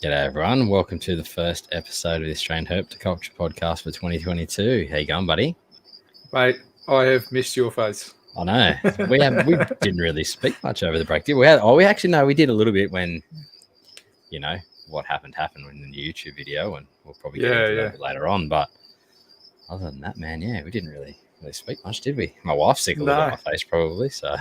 G'day everyone. Welcome to the first episode of the Australian Herpetoculture podcast for 2022. How you going, buddy? Mate, I have missed your face. I know. We didn't really speak much over the break, did we? We did a little bit when, what happened in the YouTube video, and we'll probably get into that a bit later on. But other than that, man, we didn't really speak much, did we? My wife's sick a little bit of my face, probably, so...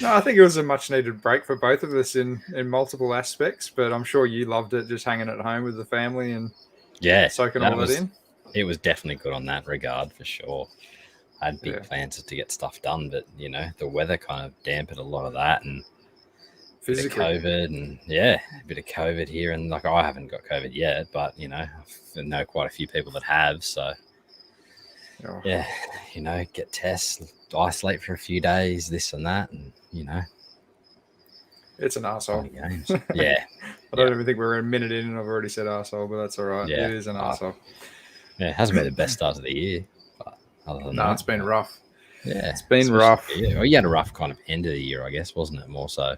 No, I think it was a much needed break for both of us in multiple aspects, but I'm sure you loved it, just hanging at home with the family and soaking all that in. It was definitely good on that regard for sure. I had big plans to get stuff done, but the weather kind of dampened a lot of that, and physically COVID, and a bit of COVID here, and like I haven't got COVID yet, but I know quite a few people that have, so get tests, isolate for a few days, this and that, and it's an arsehole. I don't even think we're a minute in and I've already said arsehole, but that's all right. It is an arsehole. Yeah, it hasn't been the best start of the year, but other than that, it's been rough. Yeah, it's been rough. Well, you had a rough kind of end of the year, I guess, wasn't it? More so.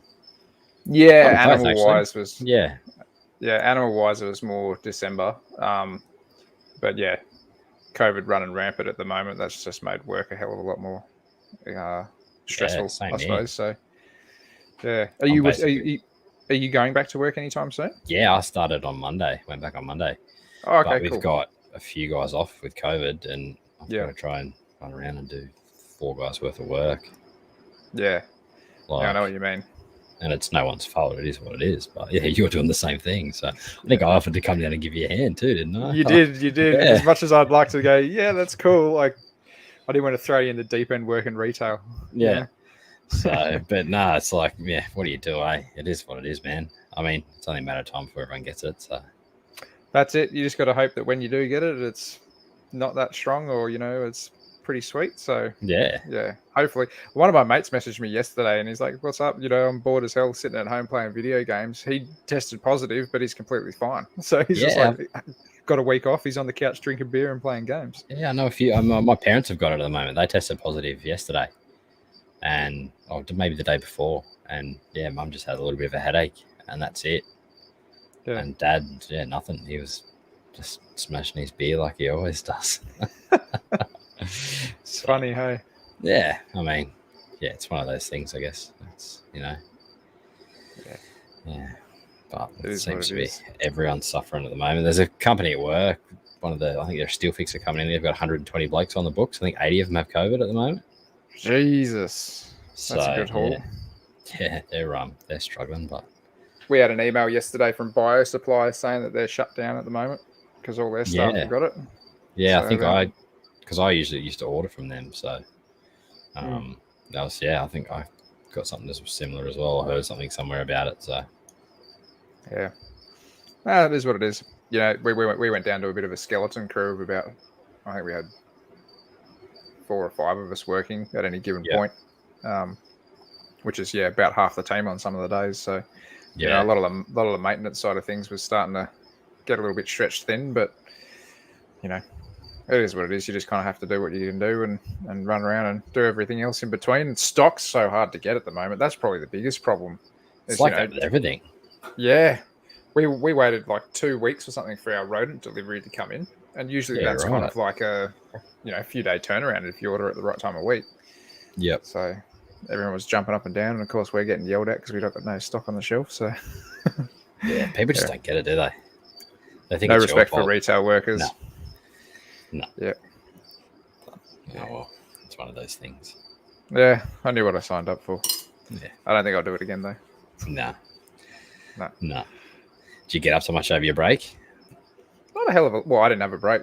Yeah, animal-wise was... Yeah, animal-wise it was more December. But yeah, COVID running rampant at the moment. That's just made work a hell of a lot more stressful, I suppose. So, yeah. Are you going back to work anytime soon? Yeah, I started on Monday. Went back on Monday. Oh, okay, but we've got a few guys off with COVID, and I'm going to try and run around and do 4 guys worth of work. Yeah. I know what you mean. And it's no one's fault. It is what it is. But yeah, you're doing the same thing. So I think I offered to come down and give you a hand too, didn't I? You did. Yeah. As much as I'd like to go, yeah, that's cool. Like, I didn't want to throw you in the deep end working retail. Yeah. So, but it's like, what do you do, eh? It is what it is, man. I mean, it's only a matter of time before everyone gets it. So that's it. You just got to hope that when you do get it, it's not that strong, or it's pretty sweet. So yeah, hopefully. One of my mates messaged me yesterday and he's like, what's up? I'm bored as hell sitting at home playing video games. He tested positive, but he's completely fine. So he's just like, got a week off. He's on the couch drinking beer and playing games. Yeah, I know a few. My parents have got it at the moment. They tested positive yesterday, and maybe the day before, and mum just had a little bit of a headache, and that's it. And dad, nothing. He was just smashing his beer like he always does. It's funny, hey? Yeah, I mean, it's one of those things, I guess. It's, but it seems to be everyone's suffering at the moment. There's a company at work, I think they're a steel fixer company, and they've got 120 blokes on the books. I think 80 of them have COVID at the moment. Jesus. That's a good haul. Yeah, they're struggling, but... We had an email yesterday from BioSupply saying that they're shut down at the moment because all their staff have got it. Yeah, so I think because I usually used to order from them, so that was I think I got something that's similar as well. I heard something somewhere about it, so it is what it is. We went down to a bit of a skeleton crew of about, I think we had 4 or 5 of us working at any given point, which is about half the team on some of the days. So a lot of the maintenance side of things was starting to get a little bit stretched thin, but it is what it is. You just kind of have to do what you can do and run around and do everything else in between. Stock's so hard to get at the moment. That's probably the biggest problem. It's like that with everything. Yeah. We waited like 2 weeks or something for our rodent delivery to come in. And usually that's kind of like a few day turnaround if you order at the right time of week. Yep. So everyone was jumping up and down. And of course we're getting yelled at because we don't got no stock on the shelf. So people just don't get it, do they? They think no it's respect for retail workers. No. Yeah. Well, it's one of those things. Yeah, I knew what I signed up for. Yeah. I don't think I'll do it again, though. No. Did you get up so much over your break? Not a hell of a... Well, I didn't have a break.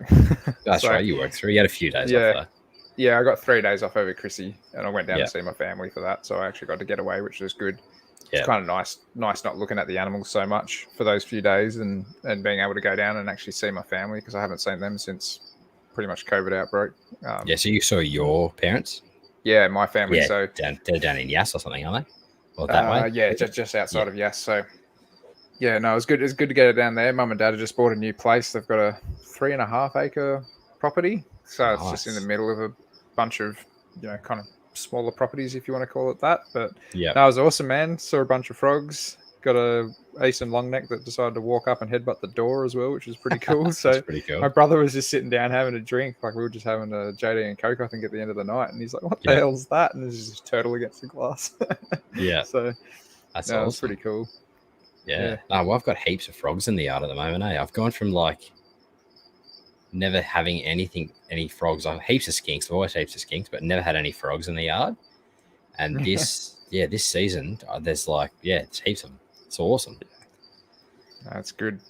That's right, you worked through. You had a few days off, though. Yeah, I got 3 days off over Chrissy, and I went down to see my family for that, so I actually got to get away, which was good. It's kind of nice not looking at the animals so much for those few days and being able to go down and actually see my family, because I haven't seen them since pretty much COVID outbreak. So you saw your parents? Yeah, my family. Yeah, so they're down in Yass or something, aren't they? Or that way? Yeah, just outside of Yass. So yeah, no, it was good. It was good to get it down there. Mum and Dad have just bought a new place. They've got a 3.5 acre property, so it's just in the middle of a bunch of kind of smaller properties, if you want to call it that. But that was awesome, man. Saw a bunch of frogs. Got a Ace and Longneck that decided to walk up and headbutt the door as well, which is pretty cool. So pretty cool. My brother was just sitting down having a drink. Like we were just having a JD and Coke, I think, at the end of the night. And he's like, what the hell's that? And there's just a turtle against the glass. Yeah. So that's awesome. It's pretty cool. Yeah. Oh, well, I've got heaps of frogs in the yard at the moment. I've gone from like never having any frogs. I have heaps of skinks. I've always heaps of skinks, but never had any frogs in the yard. And this season, there's it's heaps of them. It's awesome. That's good.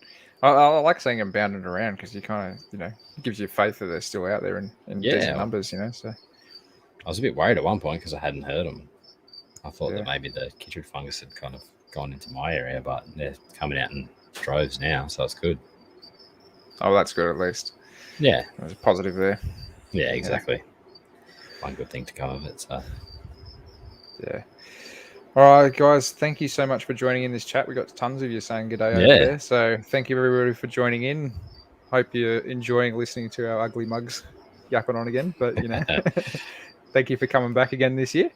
I like seeing them bounding around because you kind of, gives you faith that they're still out there in decent numbers, So I was a bit worried at one point because I hadn't heard them. I thought that maybe the chytrid fungus had kind of gone into my area, but they're coming out in droves now, so it's good. Oh, that's good at least. Yeah. There's a positive there. Yeah, exactly. One good thing to come of it, so. Yeah. All right, guys, thank you so much for joining in this chat. We got tons of you saying good day over there, so thank you everybody for joining in. Hope you're enjoying listening to our ugly mugs yapping on again, but, thank you for coming back again this year.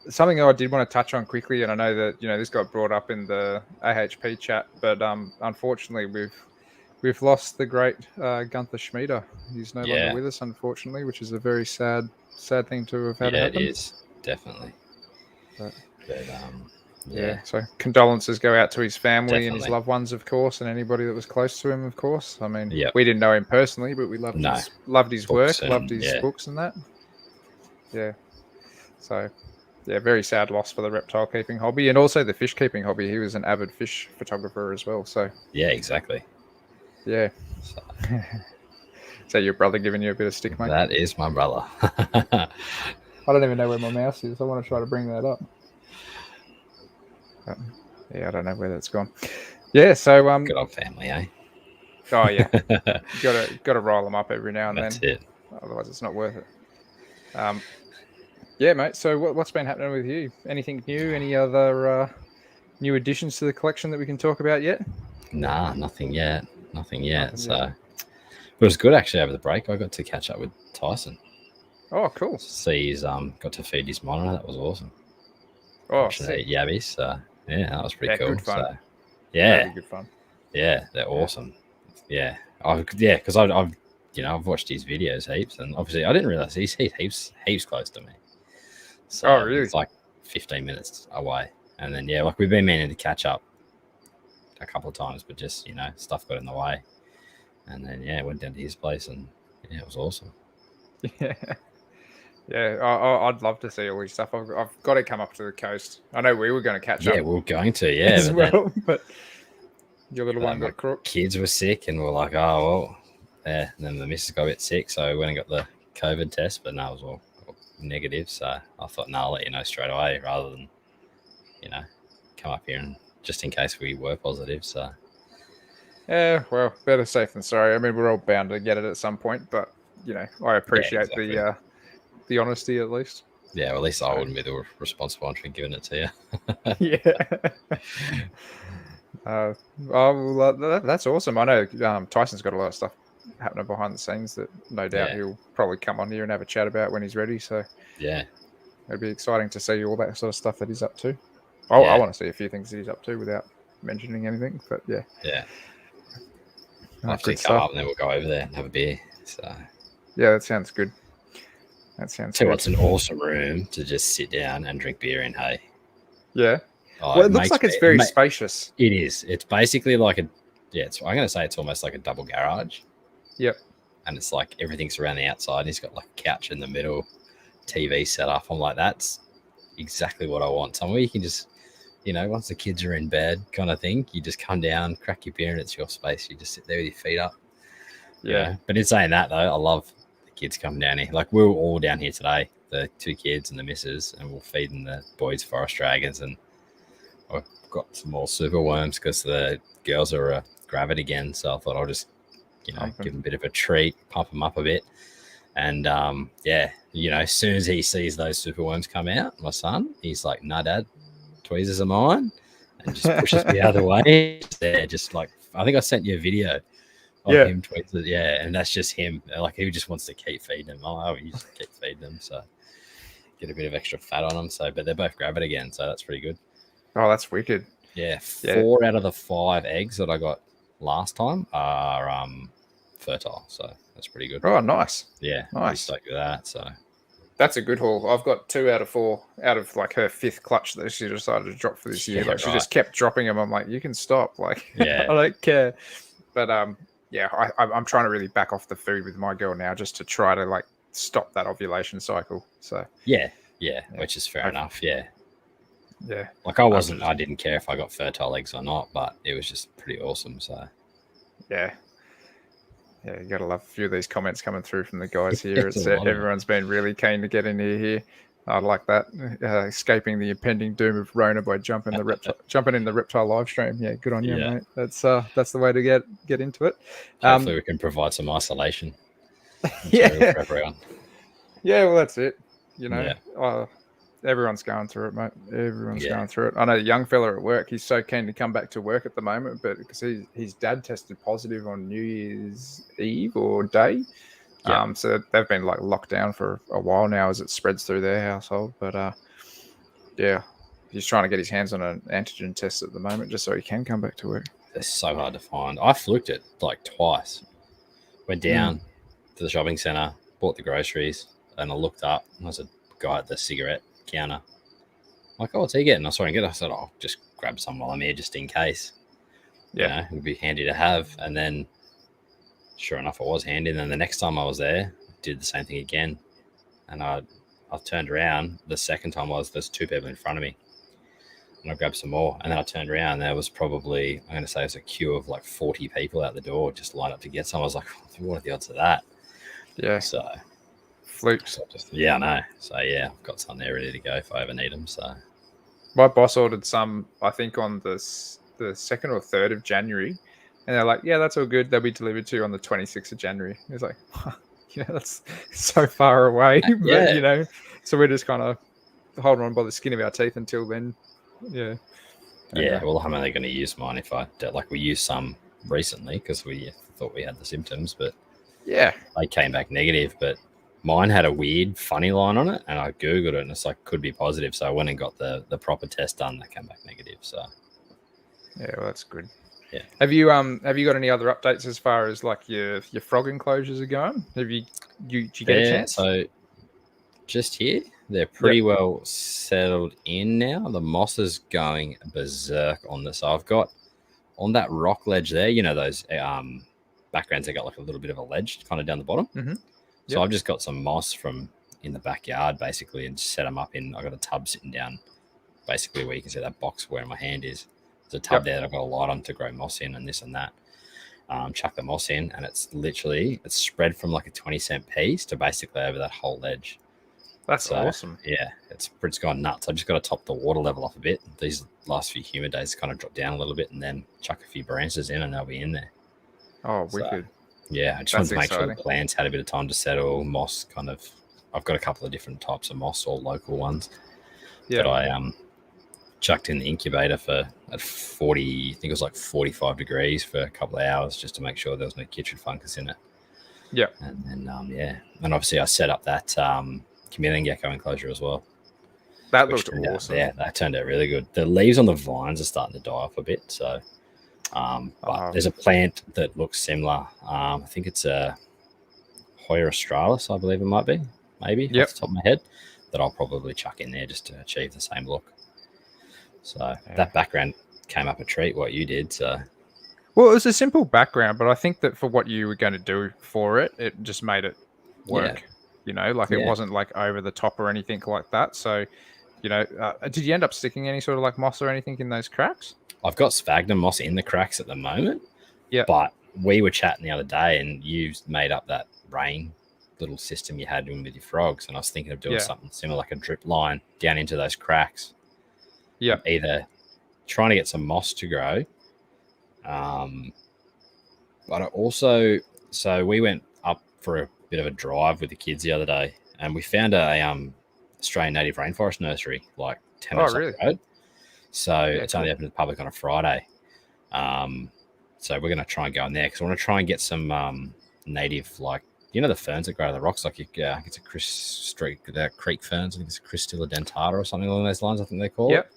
Something I did want to touch on quickly, and I know that this got brought up in the AHP chat, but unfortunately we've lost the great Gunther Schmieder. He's no longer with us, unfortunately, which is a very sad thing to have had happen. It is definitely. But so condolences go out to his family and his loved ones, of course, and anybody that was close to him, of course. I mean, we didn't know him personally, but we loved his work, loved his books and that. Yeah. So. Yeah, very sad loss for the reptile keeping hobby and also the fish keeping hobby. He was an avid fish photographer as well. So yeah, exactly. Yeah. So. Is that your brother giving you a bit of stick, mate? That is my brother. I don't even know where my mouse is. I want to try to bring that up. I don't know where that's gone. Yeah, so good old family, eh? Oh yeah, got to roll them up every now and then. That's it. Otherwise, it's not worth it. Yeah, mate. So what's been happening with you? Anything new? Any other new additions to the collection that we can talk about yet? Nah, nothing yet. So it was good actually over the break. I got to catch up with Tyson. Oh, cool. See, he's got to feed his monitor. That was awesome. Oh, sick. Yabbies. So yeah, that was pretty cool. Good fun. So, yeah, good fun. Yeah, they're awesome. Yeah, because I've watched his videos heaps, and obviously I didn't realize he's heaps close to me. So really? It's like 15 minutes away. And then, we've been meaning to catch up a couple of times, but just, stuff got in the way. And then, went down to his place and, it was awesome. Yeah. Yeah, I'd love to see all his stuff. I've got to come up to the coast. I know we were going to catch up. Yeah, we were going to, as well. But your little one got crook. Kids were sick and we're like, oh, well. Yeah. And then the missus got a bit sick, so we went and got the COVID test, but no, it was all negative, so I thought I'll let you know straight away rather than come up here and just in case we were positive. So yeah, well, better safe than sorry. I mean, we're all bound to get it at some point, but I appreciate the honesty at least. Yeah, well, at least I wouldn't be the responsible one for giving it to you. That's awesome. I know Tyson's got a lot of stuff happening behind the scenes that no doubt he'll probably come on here and have a chat about when he's ready. So yeah, it'd be exciting to see all that sort of stuff that he's up to. I want to see a few things that he's up to without mentioning anything. But yeah, I'll actually come up and then we'll go over there and have a beer. So yeah, that sounds good. It's an awesome room to just sit down and drink beer in. Hey, yeah. Well, it looks like it's very spacious. It is. It's basically like I'm going to say it's almost like a double garage. Yep. And it's like everything's around the outside. He's got like a couch in the middle, TV set up. I'm like, that's exactly what I want. Somewhere you can just, once the kids are in bed kind of thing, you just come down, crack your beer, and it's your space. You just sit there with your feet up. Yeah. But in saying that, though, I love the kids coming down here. Like, we were all down here today, the 2 kids and the missus, and we're feeding the boys forest dragons. And I've got some more super worms because the girls are gravid again. So I thought I'll just give them a bit of a treat, pump them up a bit. And, as soon as he sees those super worms come out, my son, he's like, "No, Dad, tweezers are mine," and just pushes me out of the way. There, just like, I think I sent you a video of him tweezers. Yeah, and that's just him. Like, he just wants to keep feeding them. Oh, you just keep feeding them. So get a bit of extra fat on them. So, but they're both gravid again. So that's pretty good. Oh, that's wicked. Yeah, 4 out of the 5 eggs that I got last time are fertile, so that's pretty good. Oh, nice. Yeah, nice. Stoked with that. So that's a good haul. I've got 2 out of 4 out of like her 5th clutch that she decided to drop for this year. Like she just kept dropping them. I'm like, you can stop. Like, I don't care. But yeah, I'm trying to really back off the food with my girl now, just to try to like stop that ovulation cycle. So yeah, which is fair enough. Yeah. Like I didn't care if I got fertile eggs or not, but it was just pretty awesome. So yeah, you gotta love a few of these comments coming through from the guys here. It's everyone's been really keen to get in here. I like that. Escaping the impending doom of Rona by jumping in the reptile live stream. Yeah, good on you, mate. That's the way to get into it. Hopefully we can provide some isolation. Yeah, for everyone. Yeah, well, that's it. You know, everyone's going through it, mate. Everyone's going through it. I know a young fella at work. He's so keen to come back to work at the moment, but because his dad tested positive on New Year's Eve or day. So they've been like locked down for a while now as it spreads through their household. But yeah, he's trying to get his hands on an antigen test at the moment just so he can come back to work. They're so hard to find. I fluked it like twice. Went down to the shopping centre, bought the groceries, and I looked up and there was a guy at the cigarette counter. I'm like, oh, what's he getting? I saw him get it. I said, I'll just grab some while I'm here just in case. You know, it would be handy to have. And then sure enough, it was handy. And then the next time I was there, did the same thing again. And I turned around. The second time there's 2 people in front of me. And I grabbed some more. And then I turned around. And there was probably, I'm going to say it was a queue of like 40 people out the door just lined up to get some. I was like, what are the odds of that? Yeah. So, flukes. I know. So, yeah, I've got some there ready to go if I ever need them. So, my boss ordered some, I think, on the 2nd or 3rd of January. And they're like, yeah, that's all good. They'll be delivered to you on the 26th of January. It's like, you know, that's so far away. But, you know, so we're just kind of holding on by the skin of our teeth until then. Yeah. Yeah, well, I'm only going to use mine if we used some recently because we thought we had the symptoms, but yeah, they came back negative. But mine had a weird funny line on it, and I Googled it, and it's like could be positive. So I went and got the proper test done. That came back negative. So yeah, well, that's good. Yeah. Have you got any other updates as far as like your frog enclosures are going? Did you get a chance? So just here, they're pretty well settled in now. The moss is going berserk on this. So I've got on that rock ledge there, you know, those backgrounds, they got like a little bit of a ledge kind of down the bottom. Mm-hmm. So I've just got some moss from in the backyard basically and set them up in, I've got a tub sitting down basically where you can see that box where my hand is. There's a tub there that I've got a light on to grow moss in and this and that. Chuck the moss in and it's spread from like a 20-cent piece to basically over that whole ledge. That's awesome. Yeah, it's gone nuts. I just got to top the water level off a bit. These last few humid days kind of dropped down a little bit and then chuck a few branches in and they'll be in there. Oh, wicked. Yeah, I just wanted to make sure the plants had a bit of time to settle. Moss I've got a couple of different types of moss, all local ones. That I chucked in the incubator at 40, I think it was like 45 degrees for a couple of hours just to make sure there was no chytrid fungus in it. Yeah. And then, and obviously I set up that chameleon gecko enclosure as well. That looked awesome. That turned out really good. The leaves on the vines are starting to die off a bit. So, but there's a plant that looks similar. I think it's a Hoya australis, I believe it might be. Maybe off the top of my head. That I'll probably chuck in there just to achieve the same look. So that background came up a treat, what you did. So, well, it was a simple background, but I think that for what you were going to do for it, it just made it work. Yeah. You know, like it wasn't like over the top or anything like that. So, you know, did you end up sticking any sort of like moss or anything in those cracks? I've got sphagnum moss in the cracks at the moment. Yeah. But we were chatting the other day and you made up that rain little system you had with your frogs. And I was thinking of doing something similar, like a drip line down into those cracks. Yeah. Either trying to get some moss to grow. But also, so we went up for a bit of a drive with the kids the other day and we found a Australian native rainforest nursery like 10 minutes up the road. So it's only open to the public on a Friday. So we're going to try and go in there because I want to try and get some native, like, you know, the ferns that grow to the rocks, like I think it's a creek ferns. I think it's a Cristilla dentata or something along those lines. I think they call it.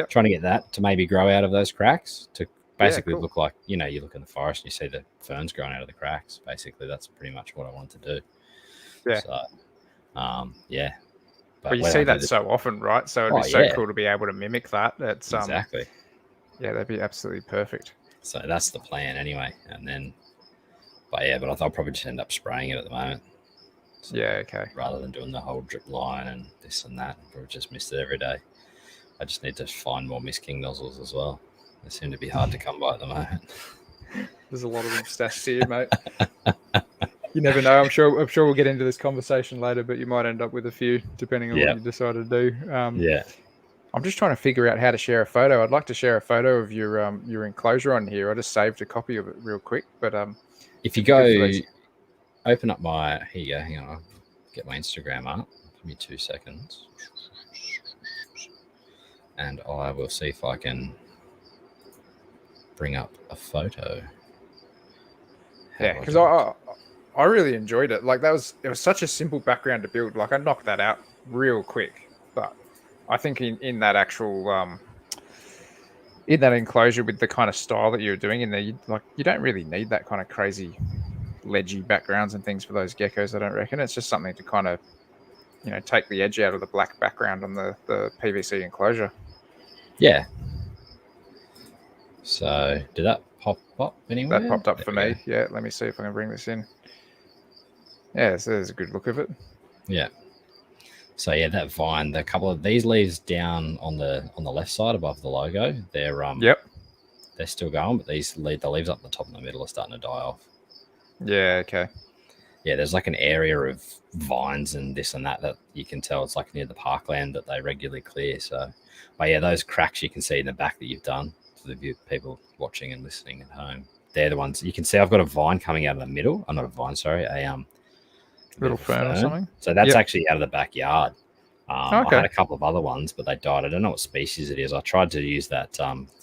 trying to get that to maybe grow out of those cracks to basically look like, you look in the forest and you see the ferns growing out of the cracks. Basically, that's pretty much what I want to do. Yeah. So, yeah. But you see that so often, right? So it'd be so cool to be able to mimic that. That's exactly. Yeah, that'd be absolutely perfect. So that's the plan anyway. And then, but I'll probably just end up spraying it at the moment. So okay. Rather than doing the whole drip line and this and that, we've just missed it every day. I just need to find more Miss King nozzles as well. They seem to be hard to come by at the moment. There's a lot of them stashed here, mate. You never know. I'm sure we'll get into this conversation later, but you might end up with a few depending on what you decide to do. I'm just trying to figure out how to share a photo. I'd like to share a photo of your enclosure on here. I just saved a copy of it real quick, but if you go open up here you go. Hang on, I'll get my Instagram up. Give me 2 seconds, and I will see if I can bring up a photo. Yeah, because I really enjoyed it. Like it was such a simple background to build. Like I knocked that out real quick, but I think in that actual in that enclosure with the kind of style that you're doing in there, you don't really need that kind of crazy ledgy backgrounds and things for those geckos. I don't reckon. It's just something to kind of take the edge out of the black background on the PVC enclosure. Yeah. So did that pop up anywhere? That popped up for me. Yeah. Let me see if I can bring this in. Yeah, so there's a good look of it. Yeah. So yeah, that vine, the couple of these leaves down on the left side above the logo, they're they're still going, but the leaves up the top and the middle are starting to die off. Yeah, okay. Yeah, there's like an area of vines and this and that you can tell it's like near the parkland that they regularly clear. So, but yeah, those cracks you can see in the back that you've done for the people watching and listening at home, they're the ones you can see. I've got a vine coming out of the middle. I'm not a vine, sorry, a little fern or something. So that's actually out of the backyard. I had a couple of other ones, but they died. I don't know what species it is. I tried to use that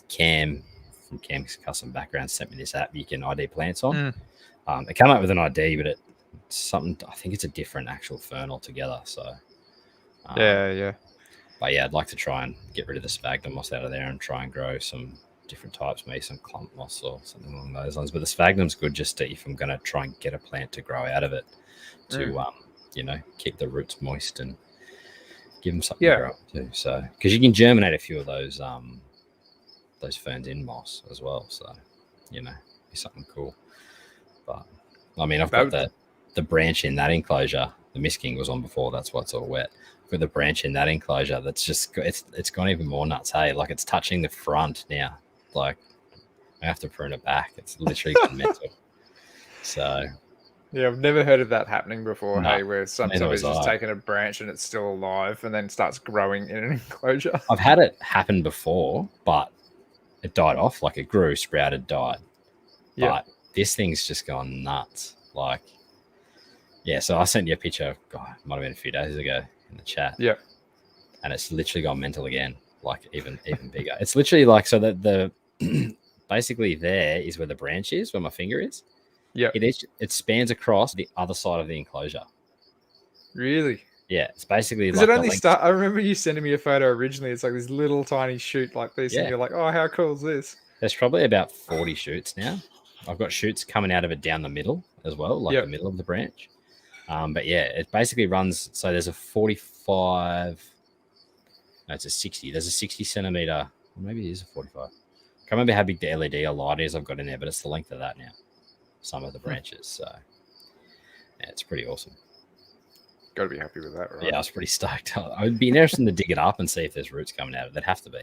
Cam from Cam's Custom Background sent me this app you can ID plants on. It came up with an ID, but it's something. I think it's a different actual fern altogether. So yeah. But yeah, I'd like to try and get rid of the sphagnum moss out of there and try and grow some different types, maybe some clump moss or something along those lines. But the sphagnum's good just if I'm going to try and get a plant to grow out of it to keep the roots moist and give them something to grow up to. So because you can germinate a few of those ferns in moss as well. So be something cool. But I mean, I've got the branch in that enclosure. The Miss King was on before. That's why it's all wet. I've got the branch in that enclosure. That's just it's gone even more nuts. Hey, like it's touching the front now. Like I have to prune it back. It's literally mental. So. Yeah, I've never heard of that happening before. No, hey, where somebody's just taken a branch and it's still alive and then starts growing in an enclosure. I've had it happen before, but it died off. Like it grew, sprouted, died. But this thing's just gone nuts. Like, yeah. So I sent you a picture. God, it might have been a few days ago in the chat. Yeah. And it's literally gone mental again. Like even bigger. It's literally like so that the basically there is where the branch is, where my finger is. Yeah, it spans across the other side of the enclosure. Really? Yeah, it's basically like it only start. I remember you sending me a photo originally. It's like this little tiny shoot like this, and you're like, "Oh, how cool is this?" There's probably about 40 shoots now. I've got shoots coming out of it down the middle as well, like the middle of the branch. But yeah, it basically runs. So there's a 45. No, it's a 60. There's a 60 centimeter. Or maybe it is a 45. I can't remember how big the LED or light is I've got in there, but it's the length of that now. Some of the branches. So yeah, it's pretty awesome. Got to be happy with that, right? Yeah, I was pretty stoked. I would be interested to dig it up and see if there's roots coming out of it. There'd have to be.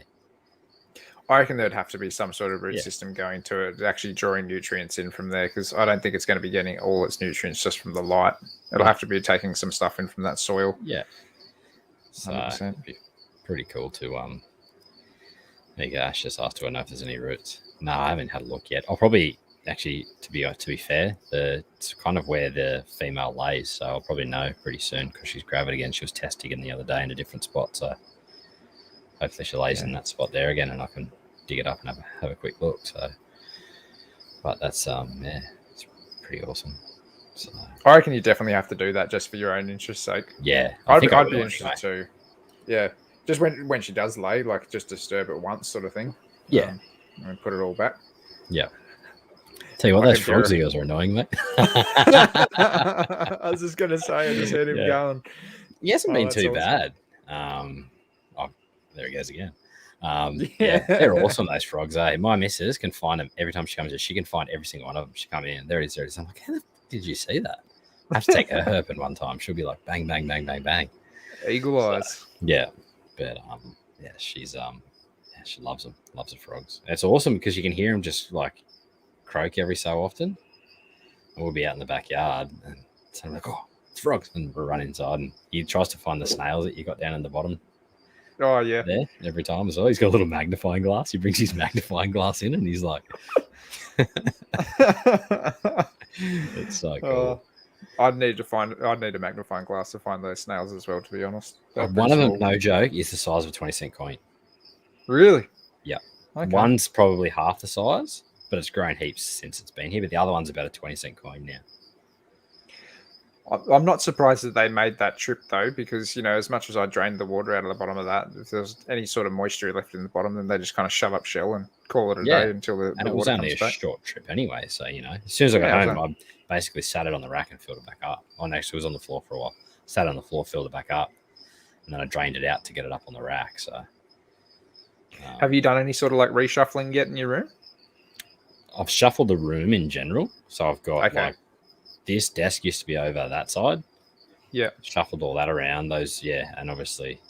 I reckon there'd have to be some sort of root system going to it, actually drawing nutrients in from there, because I don't think it's going to be getting all its nutrients just from the light. It'll have to be taking some stuff in from that soil. Yeah. So it'd be pretty cool to there you go. Ash just asked, do I know if there's any roots? No, I haven't had a look yet. I'll probably actually, to be fair, it's kind of where the female lays, so I'll probably know pretty soon because she's gravid again. She was testing again the other day in a different spot, so hopefully she lays in that spot there again, and I can dig it up and have a quick look. So, but that's it's pretty awesome. So I reckon you definitely have to do that just for your own interest's sake. Yeah, I'd be interested too. Yeah, Just when she does lay, like just disturb it once, sort of thing. Yeah. And put it all back. Yeah. Tell you what, those frogs of yours are annoying, mate. I was just gonna say, I just heard him going. He hasn't been too bad. Oh, there he goes again. They're awesome, those frogs, eh? My missus can find them every time she comes in. She can find every single one of them. She comes in, there it is. I'm like, how the fuck did you see that? I have to take her herping one time. She'll be like, bang, bang, bang, bang, bang. Eagle eyes. Yeah, but she's she loves them, loves the frogs. And it's awesome because you can hear them just like croak every so often. And we'll be out in the backyard and so I'm like, oh, it's frogs, and we'll run inside and he tries to find the snails that you got down in the bottom. Oh yeah, there every time as well. He's got a little magnifying glass. He brings his magnifying glass in and he's like, it's so cool. I'd need a magnifying glass to find those snails as well, to be honest. One of them, no joke, is the size of a 20-cent coin. Really? Yeah. Okay. One's probably half the size, but it's grown heaps since it's been here. But the other one's about a 20-cent coin now. I'm not surprised that they made that trip though, because as much as I drained the water out of the bottom of that, if there's any sort of moisture left in the bottom, then they just kind of shove up shell and call it a day until the and it was only a short trip anyway. So as soon as I got home, I basically sat it on the rack and filled it back up. Actually, it was on the floor for a while. Sat on the floor, filled it back up, and then I drained it out to get it up on the rack. So, have you done any sort of like reshuffling yet in your room? I've shuffled the room in general, so I've got like. This desk used to be over that side. Yeah. Shuffled all that around. And obviously,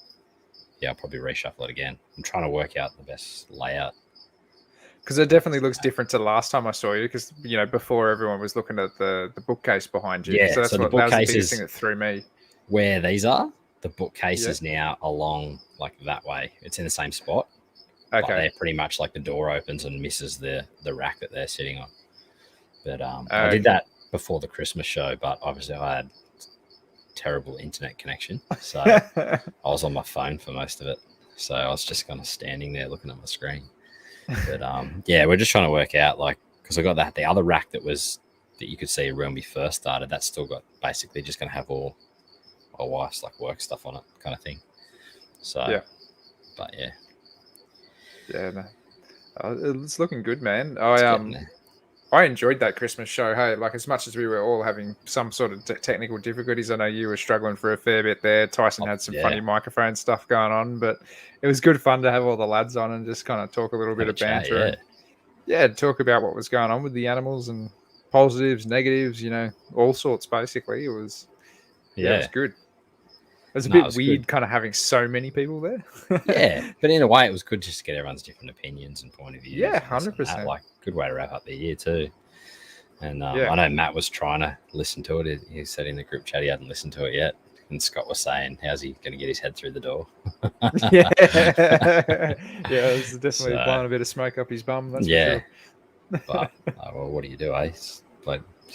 I'll probably reshuffle it again. I'm trying to work out the best layout. Because it definitely looks different to the last time I saw you, because, before everyone was looking at the bookcase behind you. Yeah, so the bookcase that was the biggest thing that threw me. Where these are, the bookcase is now along like that way. It's in the same spot. Okay. They're pretty much like the door opens and misses the rack that they're sitting on. But I did that before the Christmas show, but obviously I had terrible internet connection, so I was on my phone for most of it, so I was just kind of standing there looking at my screen. But we're just trying to work out, like, because I got the other rack that you could see when we first started, that's still got basically just going to have all my wife's like work stuff on it, kind of thing. So but no. It's looking good, man. I enjoyed that Christmas show. Hey, like, as much as we were all having some sort of technical difficulties, I know you were struggling for a fair bit there. Tyson had some funny microphone stuff going on, but it was good fun to have all the lads on and just kind of talk a little bit of banter. Talk about what was going on with the animals and positives, negatives, all sorts, basically. It was, it was good. It was a bit weird kind of having so many people there. But in a way, it was good just to get everyone's different opinions and point of view. Yeah, 100%. Like, good way to wrap up the year too. And I know Matt was trying to listen to it. He said in the group chat he hadn't listened to it yet. And Scott was saying, how's he going to get his head through the door? It was definitely blowing a bit of smoke up his bum. That's for sure. But, well, what do you do, eh? It's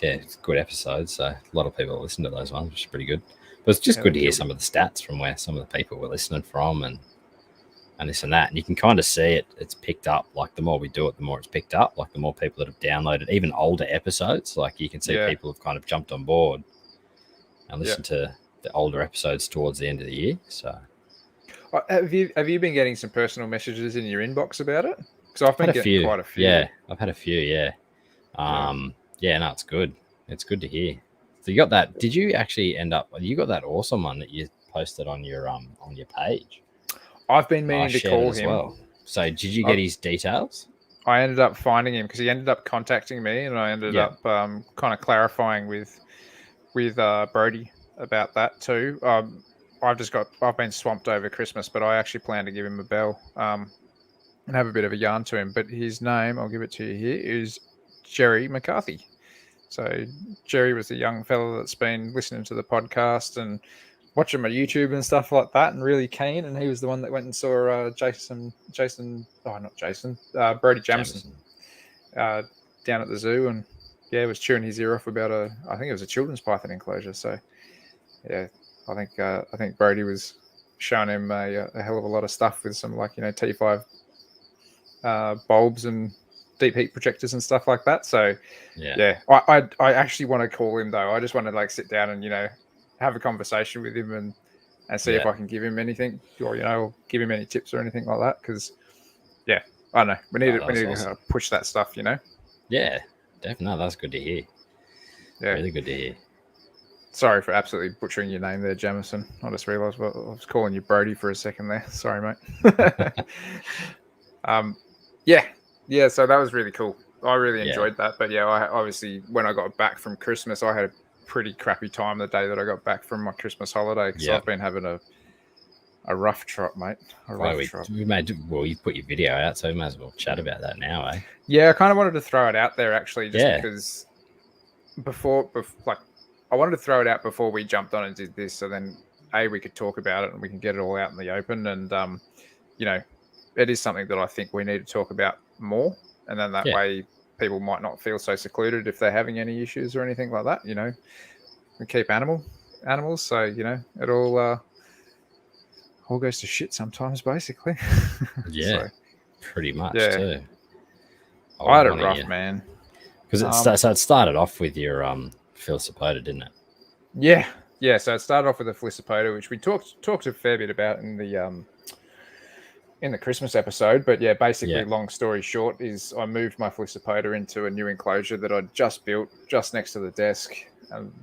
a good episode. So a lot of people listen to those ones, which is pretty good. But it's just good to hear some of the stats from where some of the people were listening from and this and that. And you can kind of see it's picked up. Like, the more we do it, the more it's picked up. Like, the more people that have downloaded even older episodes. Like, you can see people have kind of jumped on board and listened to the older episodes towards the end of the year. So, have you been getting some personal messages in your inbox about it? Because I've been getting quite a few. Yeah, I've had a few. Yeah. No, it's good. It's good to hear. So you got that? Did you actually you got that awesome one that you posted on your page? I've been meaning to call him. Well. So did you get his details? I ended up finding him because he ended up contacting me, and I ended up kind of clarifying with Brody about that too. I've been swamped over Christmas, but I actually plan to give him a bell and have a bit of a yarn to him. But his name, I'll give it to you here, is Jerry McCarthy. So Jerry was a young fella that's been listening to the podcast and watching my YouTube and stuff like that, and really keen. And he was the one that went and saw Brody Jamison down at the zoo, and was chewing his ear off about I think it was a children's python enclosure. So I think Brody was showing him a hell of a lot of stuff with some T5 bulbs and deep heat projectors and stuff like that. So I actually want to call him though. I just want to sit down and have a conversation with him and see if I can give him anything, or give him any tips or anything like that. Because I don't know, we need to push that stuff. Yeah, definitely. No, that's good to hear. Yeah, really good to hear. Sorry for absolutely butchering your name there, Jamison. I just realised I was calling you Brody for a second there. Sorry, mate. Yeah. So that was really cool. I really enjoyed that. But I obviously, when I got back from Christmas, I had a pretty crappy time the day that I got back from my Christmas holiday, because I've been having a rough trot, mate. You put your video out, so we might as well chat about that now, eh? Yeah, I kind of wanted to throw it out there actually, because I wanted to throw it out before we jumped on and did this, so then we could talk about it and we can get it all out in the open. And it is something that I think we need to talk about more, and then that way people might not feel so secluded if they're having any issues or anything like that. We keep animals, so it all goes to shit sometimes, basically. Yeah, pretty much too. I had it rough, man. Because it started off with your Felicipota, didn't it? Yeah. So it started off with the Felicipota, which we talked a fair bit about in the Christmas episode. But basically, long story short, is I moved my Felicipota into a new enclosure that I'd just built just next to the desk.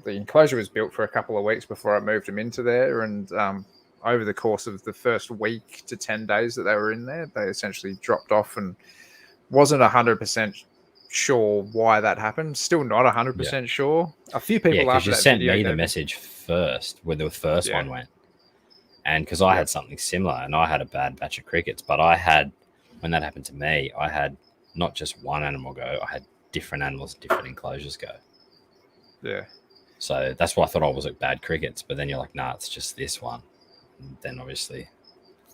The enclosure was built for a couple of weeks before I moved them into there, and over the course of the first week to 10 days that they were in there, they essentially dropped off, and wasn't 100% sure why that happened. Still not 100% sure. A few people after you sent me the message first when the first one went, and because I had something similar, and I had a bad batch of crickets, but when that happened to me, I had not just one animal go, I had different animals, different enclosures go. Yeah. So that's why I thought I was like bad crickets, but then you're like, nah, it's just this one. And then obviously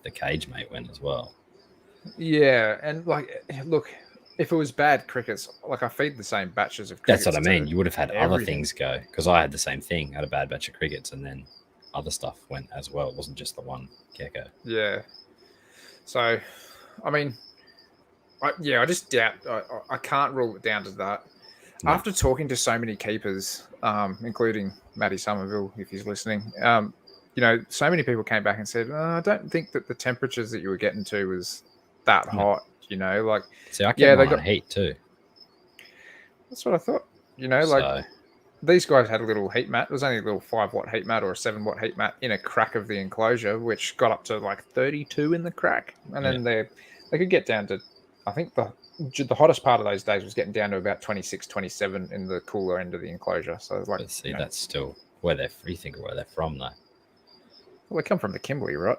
the cage mate went as well. Yeah, and look, if it was bad crickets, I feed the same batches of crickets. That's what I mean. You would have had other things go, because I had the same thing. I had a bad batch of crickets, and then other stuff went as well. It wasn't just the one gecko. Yeah. So, I mean, I just doubt. I can't rule it down to that. No. After talking to so many keepers, including Matty Somerville, if he's listening, so many people came back and said, I don't think that the temperatures that you were getting to was that hot. See, I kept mine on heat too. That's what I thought. These guys had a little heat mat. It was only a little 5-watt heat mat or a 7-watt heat mat in a crack of the enclosure, which got up to 32 in the crack, and then they could get down to, I think the hottest part of those days was getting down to about 26, 27 in the cooler end of the enclosure. So that's still where they're from though. Well, they come from the Kimberley, right?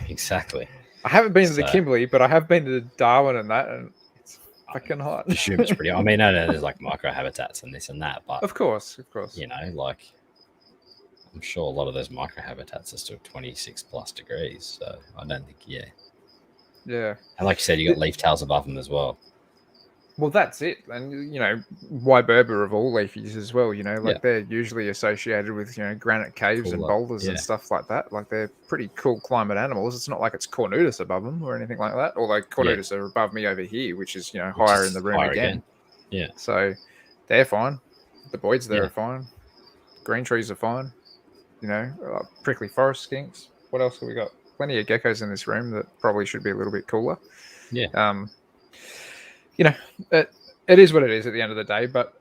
Exactly. I haven't been to the Kimberley, but I have been to Darwin and that, and it's fucking hot. I assume it's pretty. I mean, I know there's microhabitats and this and that, but of course, I'm sure a lot of those microhabitats are still 26 plus degrees. So I don't think, Yeah. And like you said, you got leaf tails above them as well. Well, that's it. And, Wyberba of all leafies as well, they're usually associated with, granite caves and boulders and stuff like that. They're pretty cool climate animals. It's not like it's Cornutus above them or anything like that. Although Cornutus are above me over here, which is, higher in the room again. Yeah. So they're fine. The Boyds there are fine. Green trees are fine. Prickly forest skinks. What else have we got? Plenty of geckos in this room that probably should be a little bit cooler. Yeah. It is what it is at the end of the day. But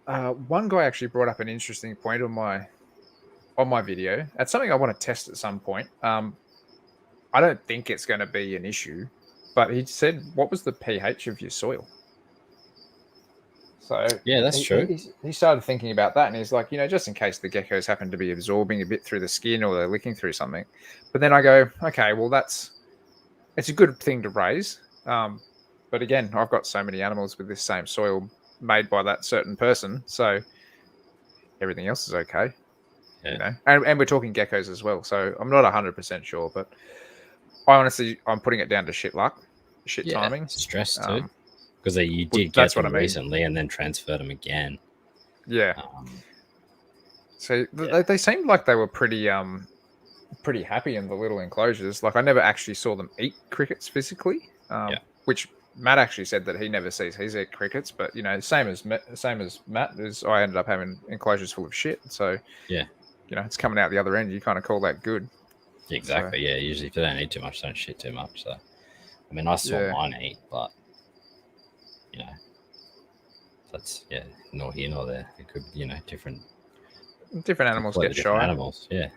one guy actually brought up an interesting point on my video. That's something I want to test at some point. I don't think it's going to be an issue, but he said, "What was the pH of your soil?" So that's true. He started thinking about that, and he's like, just in case the geckos happen to be absorbing a bit through the skin or they're licking through something. But then I go, okay, well it's a good thing to raise. But again, I've got so many animals with this same soil made by that certain person, so everything else is okay. Yeah. And we're talking geckos as well, so I'm not 100% sure, but I'm putting it down to shit luck, timing, stress too, because you did get them recently and then transferred them again. Yeah. So they seemed like they were pretty happy in the little enclosures. I never actually saw them eat crickets physically, which Matt actually said that he never sees his eat crickets, but same as Matt, is I ended up having enclosures full of shit. So it's coming out the other end. You kind of call that good. Exactly. So, yeah. Usually, if they don't eat too much, don't shit too much. So, I mean, I saw mine eat, but you know, that's nor here nor there. It could, different animals get shy. Animals, yeah.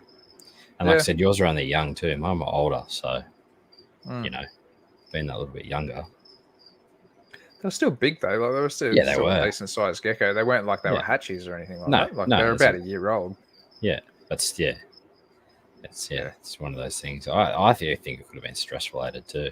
And like I said, yours are only young too. Mine were older, so being that little bit younger. They're still big though. Like they were still, a decent sized gecko. They weren't like they were hatchies or anything like that. Like they're about a year old. Yeah, it's one of those things. I think it could have been stress related too.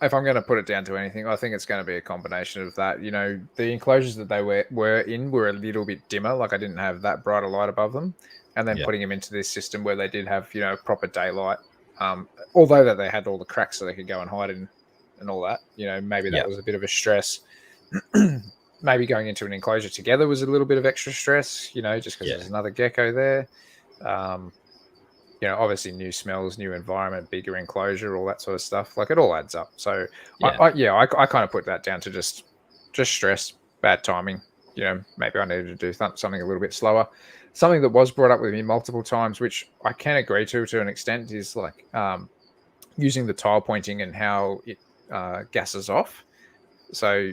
If I'm going to put it down to anything, I think it's going to be a combination of that. You know, the enclosures that they were in were a little bit dimmer. Like I didn't have that bright a light above them, and then putting them into this system where they did have proper daylight. Although that they had all the cracks so they could go and hide in and all that. Maybe that was a bit of a stress. Maybe going into an enclosure together was a little bit of extra stress. Just because there's another gecko there. Obviously new smells, new environment, bigger enclosure, all that sort of stuff. Like it all adds up. So I kind of put that down to just stress, bad timing. Maybe I needed to do something a little bit slower. Something that was brought up with me multiple times, which I can agree to an extent, is like using the tile pointing and how it gases off. So,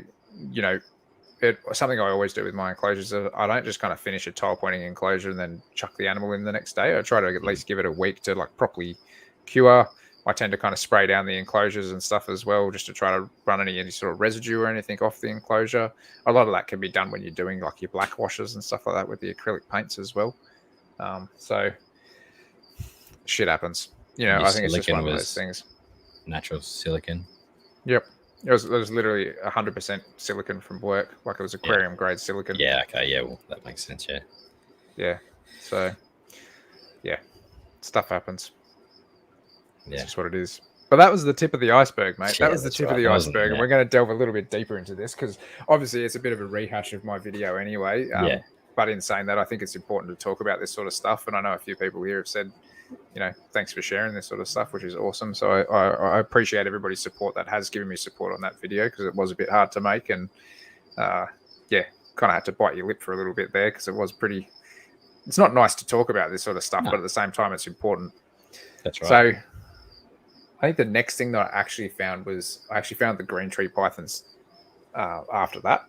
something I always do with my enclosures, I don't just kind of finish a tile pointing enclosure and then chuck the animal in the next day. I try to at least give it a week to like properly cure. I tend to kind of spray down the enclosures and stuff as well, just to try to run any sort of residue or anything off the enclosure. A lot of that can be done when you're doing like your black washes and stuff like that with the acrylic paints as well. So shit happens. I think it's just one of those things. Natural silicon. Yep. It was literally 100% silicon from work. Like it was aquarium grade silicon. Yeah. Okay. Yeah. Well, that makes sense. Yeah. Yeah. So, stuff happens. Yeah. It's just what it is. But that was the tip of the iceberg, mate. That was the tip of the iceberg. And we're going to delve a little bit deeper into this because obviously it's a bit of a rehash of my video anyway. But in saying that, I think it's important to talk about this sort of stuff. And I know a few people here have said, thanks for sharing this sort of stuff, which is awesome. So I appreciate everybody's support that has given me support on that video because it was a bit hard to make. And kind of had to bite your lip for a little bit there because it was pretty... It's not nice to talk about this sort of stuff, but at the same time, it's important. That's right. So I think the next thing that I actually found was the green tree pythons after that.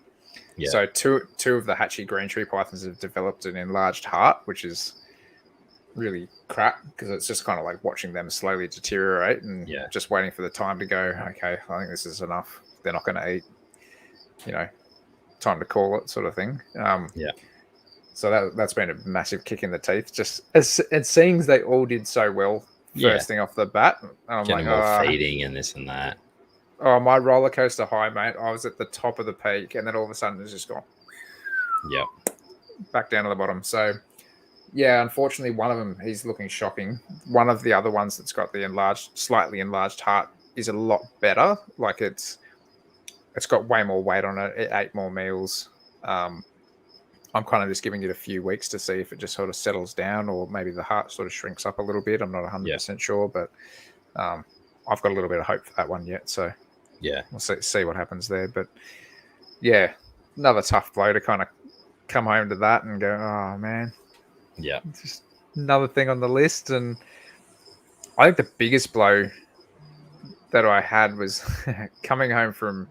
Yeah. So two of the hatchy green tree pythons have developed an enlarged heart, which is really crap because it's just kind of like watching them slowly deteriorate and just waiting for the time to go, okay, I think this is enough. They're not going to eat, time to call it sort of thing. So that's been a massive kick in the teeth. Just it seems they all did so well first thing off the bat. And I'm getting more feeding and this and that. Oh, my roller coaster high, mate. I was at the top of the peak and then all of a sudden it's just gone. Yep. Back down to the bottom. So yeah, unfortunately, one of them, he's looking shocking. One of the other ones that's got the slightly enlarged heart is a lot better. Like it's got way more weight on it. It ate more meals. I'm kind of just giving it a few weeks to see if it just sort of settles down or maybe the heart sort of shrinks up a little bit. I'm not 100% sure, but I've got a little bit of hope for that one yet. So we'll see what happens there. But yeah, another tough blow to kind of come home to that and go, oh man. Yeah. Just another thing on the list. And I think the biggest blow that I had was coming home from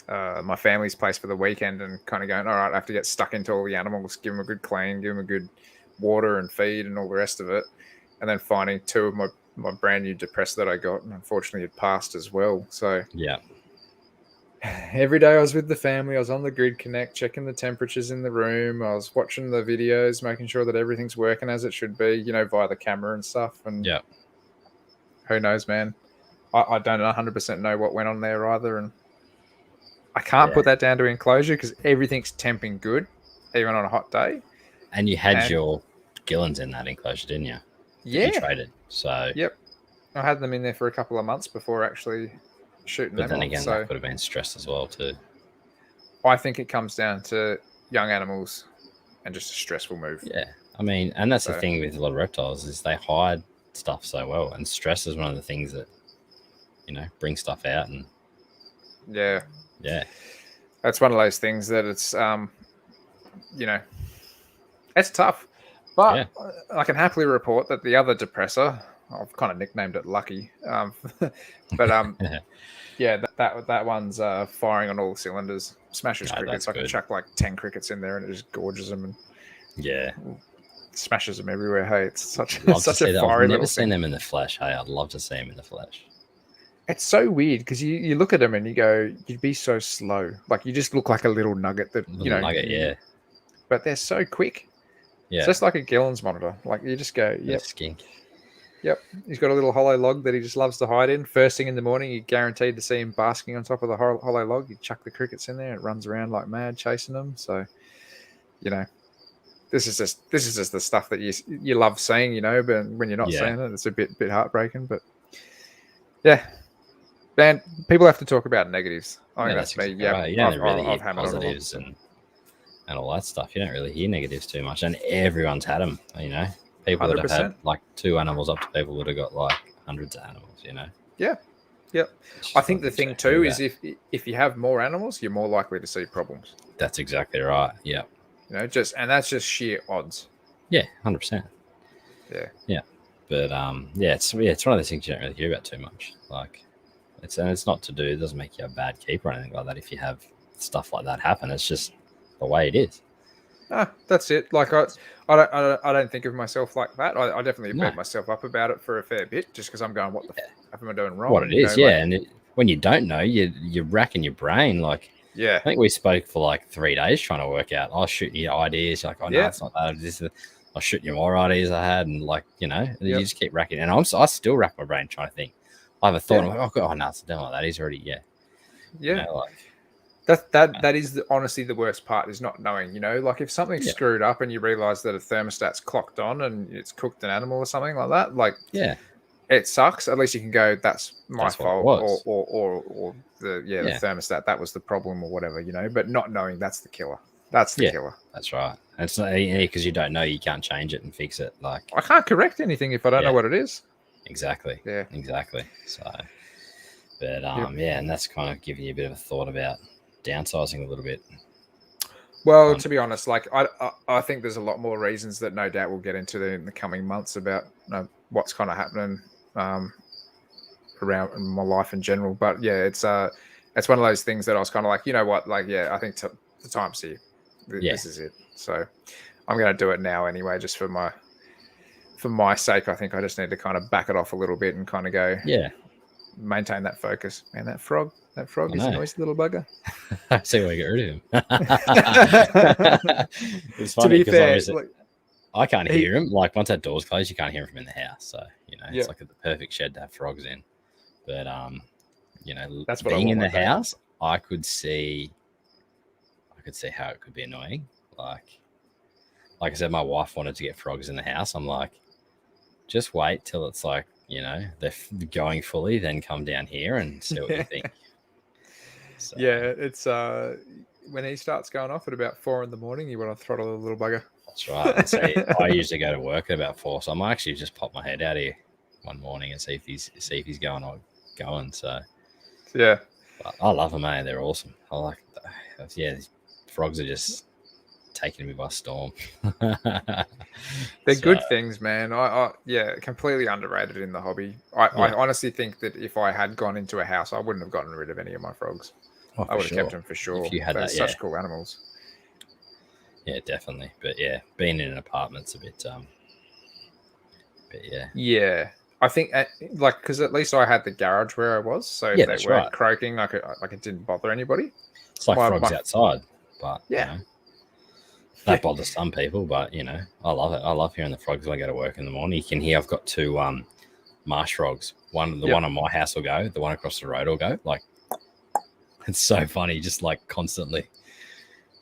my family's place for the weekend and kind of going, all right, I have to get stuck into all the animals, give them a good clean, give them a good water and feed and all the rest of it. And then finding two of my brand new depressed that I got, and unfortunately it passed as well. So every day I was with the family, I was on the Grid Connect, checking the temperatures in the room. I was watching the videos, making sure that everything's working as it should be, via the camera and stuff. And who knows, man? I don't 100% know what went on there either. And I can't put that down to enclosure because everything's temping good, even on a hot day. And you had your Gillens in that enclosure, didn't you? Yeah. You traded. So. Yep. I had them in there for a couple of months before actually shooting them. But then again, that could have been stressed as well too. I think it comes down to young animals and just a stressful move. Yeah. I mean, and that's the thing with a lot of reptiles is they hide stuff so well. And stress is one of the things that, bring stuff out. And yeah. That's one of those things that it's, it's tough. But I can happily report that the other depressor, I've kind of nicknamed it Lucky, but yeah, that one's firing on all cylinders. Smashes crickets. I can chuck like 10 crickets in there, and it just gorges them and smashes them everywhere. Hey, it's such a fiery little thing. I've never seen them in the flesh. Hey, I'd love to see them in the flesh. It's so weird because you look at them and you go, you'd be so slow. Like you just look like a little nugget that But they're so quick. Yeah, it's just like a Gillen's monitor. Like you just go, yep, skink. Yep, he's got a little hollow log that he just loves to hide in. First thing in the morning, you're guaranteed to see him basking on top of the hollow log. You chuck the crickets in there, and it runs around like mad chasing them. So, this is just the stuff that you love seeing, but when you're not seeing it, it's a bit heartbreaking. But yeah, man, people have to talk about negatives. I think that's me. Exactly right. You don't really hear positives and all that stuff. You don't really hear negatives too much, and everyone's had them. People 100%. That have had like 2 animals up to people that have got like hundreds of animals. Yeah. Yep. I think the thing too is if you have more animals, you're more likely to see problems. That's exactly right. Yeah. And that's just sheer odds. Yeah, 100%. Yeah. Yeah. But it's one of those things you don't really hear about too much. Like, it's not to do. It doesn't make you a bad keeper or anything like that. If you have stuff like that happen, it's just the way it is. That's it. Like I don't think of myself like that. I definitely beat myself up about it for a fair bit, just because I'm going, what the f am I doing wrong? What it is, and when you don't know, you're racking your brain. Like, I think we spoke for like 3 days trying to work out. I'll shoot you ideas. You're like, oh no, it's not that. I'll shoot you more ideas I had, and like you you just keep racking. And I still rack my brain trying to think. I have a thought. I'm like, oh no, it's done like that. He's already That is honestly the worst part, is not knowing, like if something's screwed up and you realize that a thermostat's clocked on and it's cooked an animal or something like that, like it sucks. At least you can go, that's my fault, or the thermostat, that was the problem or whatever, but not knowing, that's the killer. That's the killer. That's right. And it's not because you don't know, you can't change it and fix it. Like I can't correct anything if I don't know what it is. Exactly. Yeah. Exactly. So, but and that's kind of giving you a bit of a thought about downsizing a little bit. Well, to be honest, like I think there's a lot more reasons that no doubt we'll get into in the coming months about what's kind of happening around my life in general. But yeah, it's one of those things that I was kind of like, you know what, like I think the time's here. This is it. So I'm going to do it now anyway, just for my sake. I think I just need to kind of back it off a little bit and kind of go, maintain that focus. Man, that frog is a noisy little bugger. I see why I get rid of him. It's funny, to be fair, I can't hear him. Like once that door's closed, you can't hear him from in the house. So it's like the perfect shed to have frogs in. But that's what being in the house, I could see how it could be annoying. Like I said, my wife wanted to get frogs in the house. I'm like, just wait till it's like, they're going fully, then come down here and see what you think. So, it's when he starts going off at about 4 a.m, you want to throttle the little bugger. That's right. So I usually go to work at about 4, so I might actually just pop my head out here one morning and see if he's going. So but I love them, man. They're awesome. I like these frogs are just taking me by storm. They're good things, man. I completely underrated in the hobby. I honestly think that if I had gone into a house, I wouldn't have gotten rid of any of my frogs. I would have kept them for sure. If you had They're such cool animals. Yeah, definitely. But being in an apartment's a bit I think because at least I had the garage where I was, so if they weren't croaking, it didn't bother anybody. It's like frogs outside, but that bothers some people, but I love it. I love hearing the frogs when I go to work in the morning. You can hear I've got 2 marsh frogs. One on my house will go, the one across the road will go. Like it's so funny, just like constantly.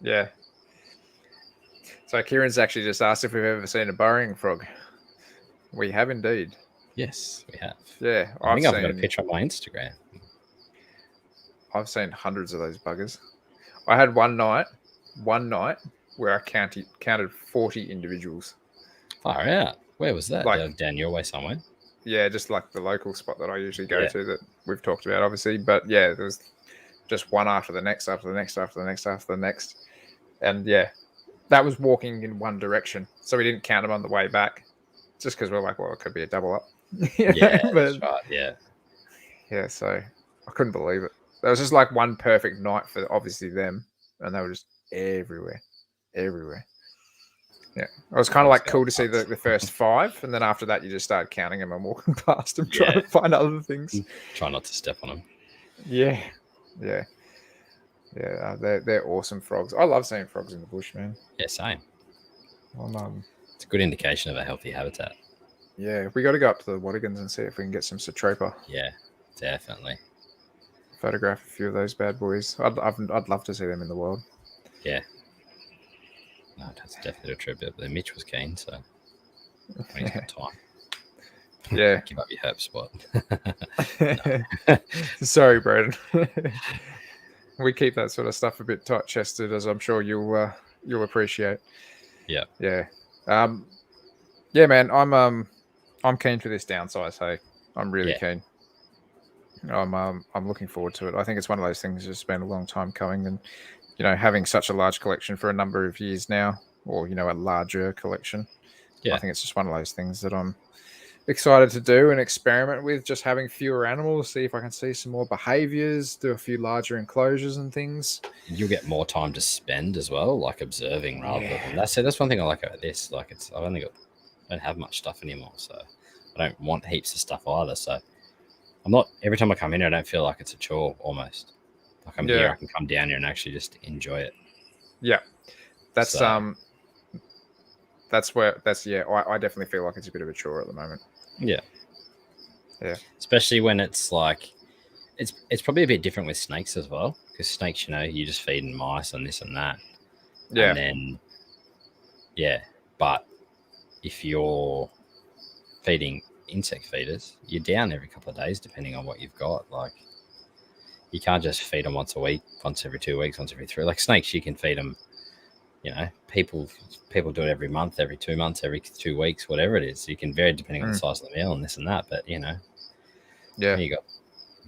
Yeah. So Kieran's actually just asked if we've ever seen a burrowing frog. We have indeed. Yes, we have. Yeah, I've got a picture on my Instagram. I've seen hundreds of those buggers. I had one night where I counted 40 individuals. Far out. Where was that? Down your way somewhere? Yeah, just like the local spot that I usually go to that we've talked about, obviously. But yeah, there was just one after the next, after the next, after the next, after the next. And that was walking in one direction, so we didn't count them on the way back, just because we're like, well, it could be a double up. Yeah, that's right. Yeah. So I couldn't believe it. There was just like one perfect night for obviously them, and they were just everywhere. Yeah, it was kind of like cool to see the first 5, and then after that, you just started counting them and walking past them, trying to find other things. Try not to step on them. Yeah. They're awesome frogs. I love seeing frogs in the bush, man. Yeah, same. It's a good indication of a healthy habitat. Yeah, we got to go up to the Wattigans and see if we can get some Satropa. Yeah, definitely. Photograph a few of those bad boys. I'd love to see them in the wild. Yeah. No, that's definitely a trip. But Mitch was keen, so when he's got time. Yeah. Give up your herb spot. Sorry, Braden. We keep that sort of stuff a bit tight-chested, as I'm sure you'll appreciate. Yeah. Yeah. Yeah, man. I'm keen for this downsize. Hey, I'm really keen. I'm looking forward to it. I think it's one of those things that's been a long time coming, and having such a large collection for a number of years now, or a larger collection. Yeah. I think it's just one of those things that I'm excited to do and experiment with, just having fewer animals, see if I can see some more behaviors, do a few larger enclosures and things. You'll get more time to spend as well, like observing rather than that's one thing I like about this. Like I don't have much stuff anymore, so I don't want heaps of stuff either. So I'm not, every time I come in here, I don't feel like it's a chore almost. Like I'm here, I can come down here and actually just enjoy it. Yeah. That's I definitely feel like it's a bit of a chore at the moment. Yeah. Especially when it's like, it's probably a bit different with snakes as well, because snakes, you just feeding mice and this and that. Yeah. And then, but if you're feeding insect feeders, you're down every couple of days, depending on what you've got. Like, you can't just feed them once a week, once every 2 weeks, once every 3. Like snakes, you can feed them. People do it every month, every 2 months, every 2 weeks, whatever it is. So you can vary depending on the size of the meal and this and that. But you got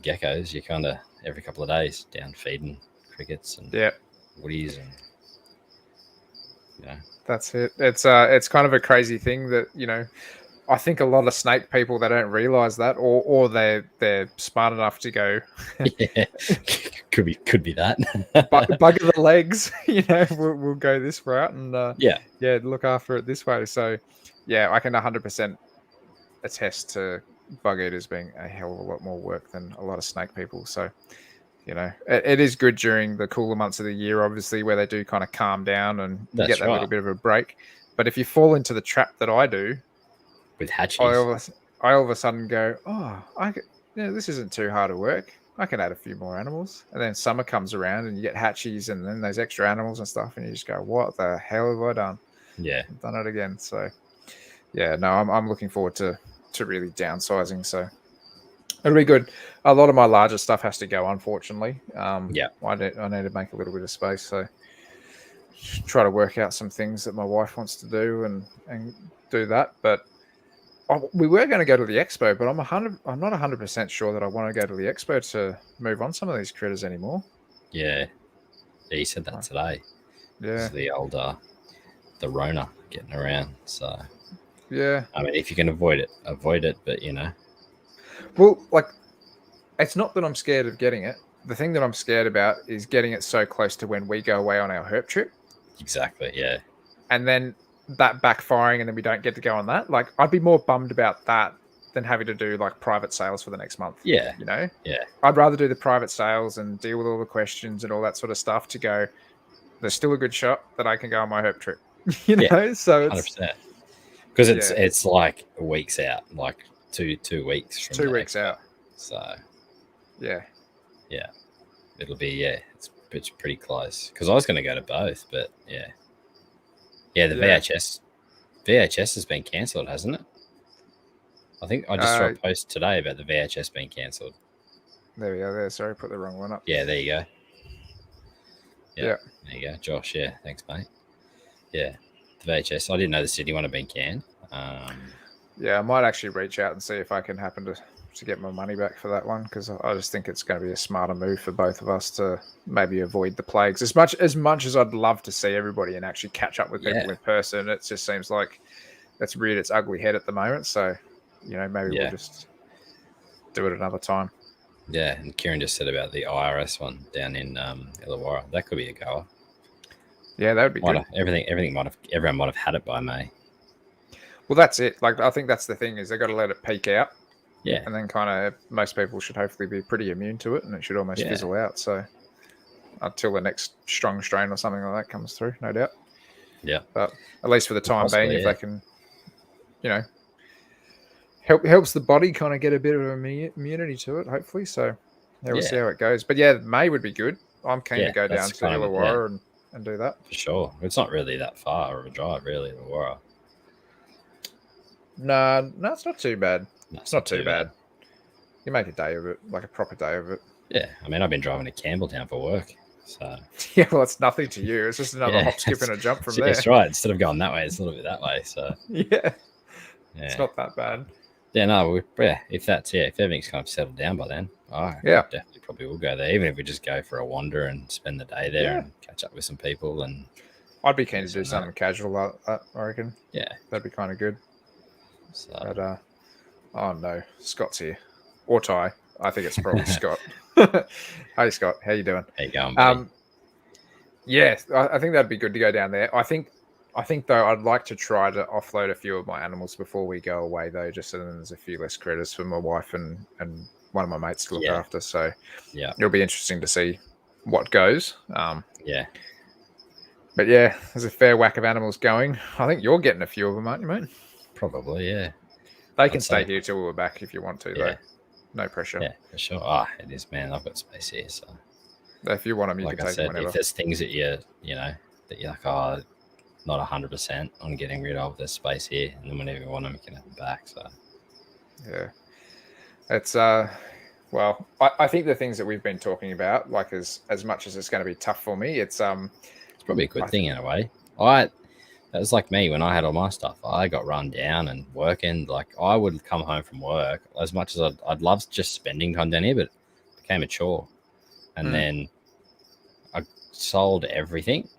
geckos, you kind of every couple of days down feeding crickets and woodies and That's it. It's kind of a crazy thing that I think a lot of snake people, they don't realize that, or they're smart enough to go. Could be that. Bugger the legs. We'll go this route and look after it this way. So I can 100% attest to bug eaters being a hell of a lot more work than a lot of snake people. So it is good during the cooler months of the year, obviously, where they do kind of calm down and you get that little bit of a break. But if you fall into the trap that I do. With hatchies, I all of a sudden go, this isn't too hard to work. I can add a few more animals. And then summer comes around and you get hatchies and then those extra animals and stuff. And you just go, what the hell have I done? Yeah. I've done it again. So, I'm looking forward to really downsizing. So it'll be good. A lot of my larger stuff has to go, unfortunately. I need to make a little bit of space. So try to work out some things that my wife wants to do and do that. But we were going to go to the expo, but I'm not 100% sure that I want to go to the expo to move on some of these critters anymore. Yeah, you said that today. Yeah, the old the Rona getting around. So yeah, I mean, if you can avoid it. But well, like, it's not that I'm scared of getting it. The thing that I'm scared about is getting it so close to when we go away on our herp trip. Exactly. Yeah, and then that backfiring and then we don't get to go on that. Like, I'd be more bummed about that than having to do like private sales for the next month. Yeah. I'd rather do the private sales and deal with all the questions and all that sort of stuff to go, there's still a good shot that I can go on my herp trip. So it's 100%. Because it's like weeks out, like two weeks from 2 weeks out. So yeah. It'll be it's pretty close. Because I was going to go to both, but the VHS has been cancelled, hasn't it? I think I just saw a post today about the VHS being cancelled. There we go. There, sorry, put the wrong one up. Yeah, there you go. Yeah, there you go, Josh. Yeah, thanks, mate. Yeah, the VHS. I didn't know the Sydney one had been canned. I might actually reach out and see if I can happen to get my money back for that one, because I just think it's going to be a smarter move for both of us to maybe avoid the plagues. As much as I'd love to see everybody and actually catch up with people in person, it just seems like that's reared its ugly head at the moment. So, maybe we'll just do it another time. Yeah, and Kieran just said about the IRS one down in Illawarra. That could be a goer. Yeah, that would be good. Everyone might have had it by May. Well, that's it. Like, I think that's the thing, is they got to let it peak out. Yeah. And then kind of most people should hopefully be pretty immune to it, and it should almost fizzle out. So until the next strong strain or something like that comes through, no doubt. Yeah. But at least for the time being, if they can, helps the body kind of get a bit of immunity to it, hopefully. So we'll see how it goes. But yeah, May would be good. I'm keen to go down to Illawarra and do that. For sure. It's not really that far of a drive, really, Illawarra. No, it's not too bad. It's not too bad. You make a day of it, like a proper day of it. Yeah, I mean, I've been driving to Campbelltown for work, so yeah. Well, it's nothing to you. It's just another hop, skip, and a jump from there. That's right. Instead of going that way, it's a little bit that way. So it's not that bad. Yeah, no, if that's if everything's kind of settled down by then, definitely probably will go there. Even if we just go for a wander and spend the day there and catch up with some people, and I'd be keen to do something casual like that. I reckon. Yeah, that'd be kind of good. So, but oh no, Scott's here, or Ty. I think it's probably Scott. Hey Scott, how you doing? How you going, buddy? Yeah, I think that'd be good to go down there. I think though I'd like to try to offload a few of my animals before we go away though, just so there's a few less critters for my wife and one of my mates to look after. So it'll be interesting to see what goes. But yeah, there's a fair whack of animals going. I think you're getting a few of them, aren't you, mate? Probably, yeah. They can stay here till we're back if you want to, though. No pressure. Yeah, for sure. It is, man. I've got space here, so if you want them, you can take them whenever. If there's things that you're like, not 100% on getting rid of, there's space here, and then whenever you want them, you can have them back. So yeah, it's well, I think the things that we've been talking about, like as much as it's going to be tough for me, it's probably a good thing in a way. That was like me when I had all my stuff. I got run down and working. Like, I would come home from work as much as I'd love just spending time down here, but it became a chore. And then I sold everything.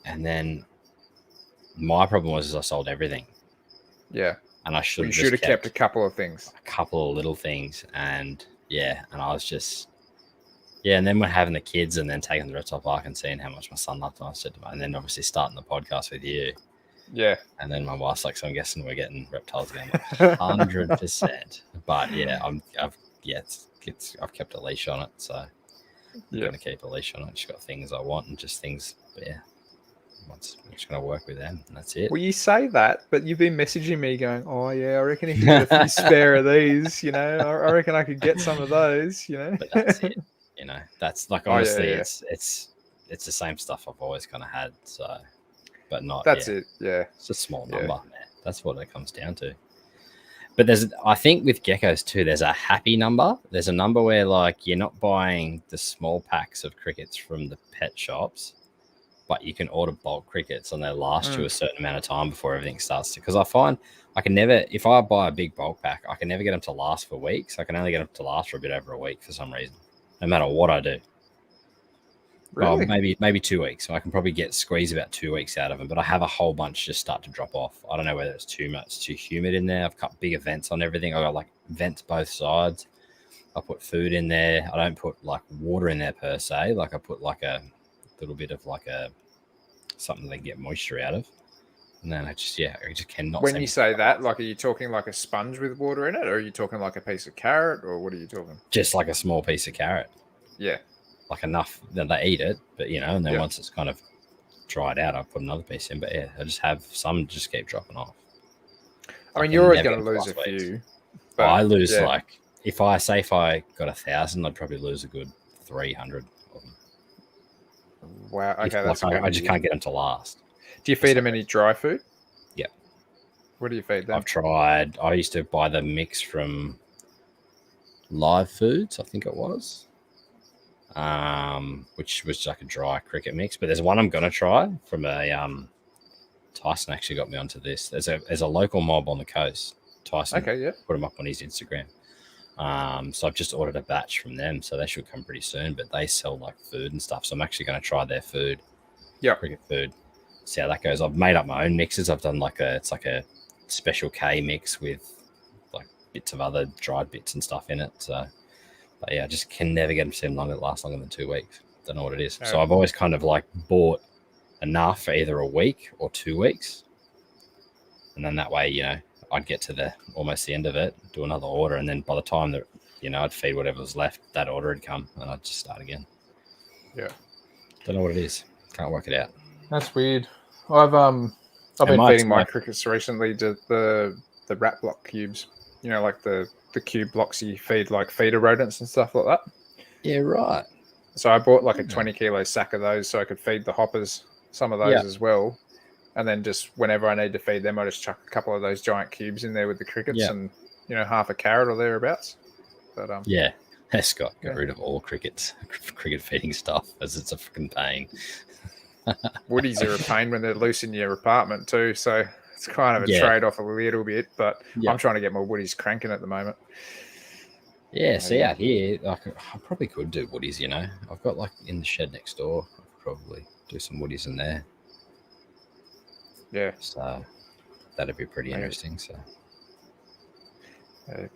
And then my problem was I sold everything. Yeah. And I should have kept a couple of things. A couple of little things. And and I was just... Yeah, and then we're having the kids and then taking the reptile park and seeing how much my son loved them. I said, and then obviously starting the podcast with you. Yeah. And then my wife's like, so I'm guessing we're getting reptiles again. 100%. But I've kept a leash on it. So I'm going to keep a leash on it. She's got things I want and just things, I'm just going to work with them, and that's it. Well, you say that, but you've been messaging me going, oh, yeah, I reckon if you get a few spare of these, I reckon I could get some of those, But that's it. That's like, honestly, it's the same stuff I've always kind of had. So, but not. That's it. Yeah. It's a small number, man. That's what it comes down to. But I think with geckos too, there's a happy number. There's a number where like you're not buying the small packs of crickets from the pet shops, but you can order bulk crickets and they last you a certain amount of time before everything starts to. Because I find I can never, if I buy a big bulk pack, I can never get them to last for weeks. I can only get them to last for a bit over a week for some reason, no matter what I do. Really? Well, maybe 2 weeks. So I can probably squeeze about 2 weeks out of them, but I have a whole bunch just start to drop off. I don't know whether it's too much, too humid in there. I've cut bigger vents on everything. I got like vents both sides. I put food in there. I don't put like water in there per se. Like I put like a little bit of like something they get moisture out of. And then I just cannot. When you say that, like, are you talking like a sponge with water in it, or are you talking like a piece of carrot, or what are you talking? Just like a small piece of carrot. Yeah. Like enough that they eat it, but and then once it's kind of dried out, I put another piece in. But I just have some just keep dropping off. I mean, you're always going to lose a few. But I lose like if I got 1,000, I'd probably lose a good 300 of them. Wow. Okay, I just can't get them to last. Do you feed them any dry food? Yeah. What do you feed them? I've tried. I used to buy the mix from Live Foods, I think it was. Which was like a dry cricket mix. But there's one I'm gonna try from a Tyson actually got me onto this. There's a local mob on the coast. Tyson put him up on his Instagram. So I've just ordered a batch from them, so they should come pretty soon. But they sell like food and stuff, so I'm actually going to try their food. Yeah, cricket food. See how that goes. I've made up my own mixes. I've done it's like a special K mix with like bits of other dried bits and stuff in it. So, but yeah, I just can never get them to seem last longer than 2 weeks. Don't know what it is. So I've always kind of like bought enough for either a week or 2 weeks, and then that way, I'd get to almost the end of it, do another order, and then by the time that I'd feed whatever was left, that order had come, and I'd just start again. Yeah, don't know what it is. Can't work it out. That's weird. I've been feeding my crickets recently to the rat block cubes. Like the cube blocks you feed like feeder rodents and stuff like that. Yeah, right. So I bought like a 20-kilo sack of those so I could feed the hoppers some of those as well. And then just whenever I need to feed them, I just chuck a couple of those giant cubes in there with the crickets and, half a carrot or thereabouts. But yeah, Scott, get rid of all cricket feeding stuff as it's a freaking pain. Woodies are a pain when they're loose in your apartment too. So it's kind of a trade-off a little bit, but I'm trying to get my woodies cranking at the moment. Yeah, see out here, I probably could do woodies, I've got like in the shed next door, I could probably do some woodies in there. Yeah. So that'd be pretty interesting. So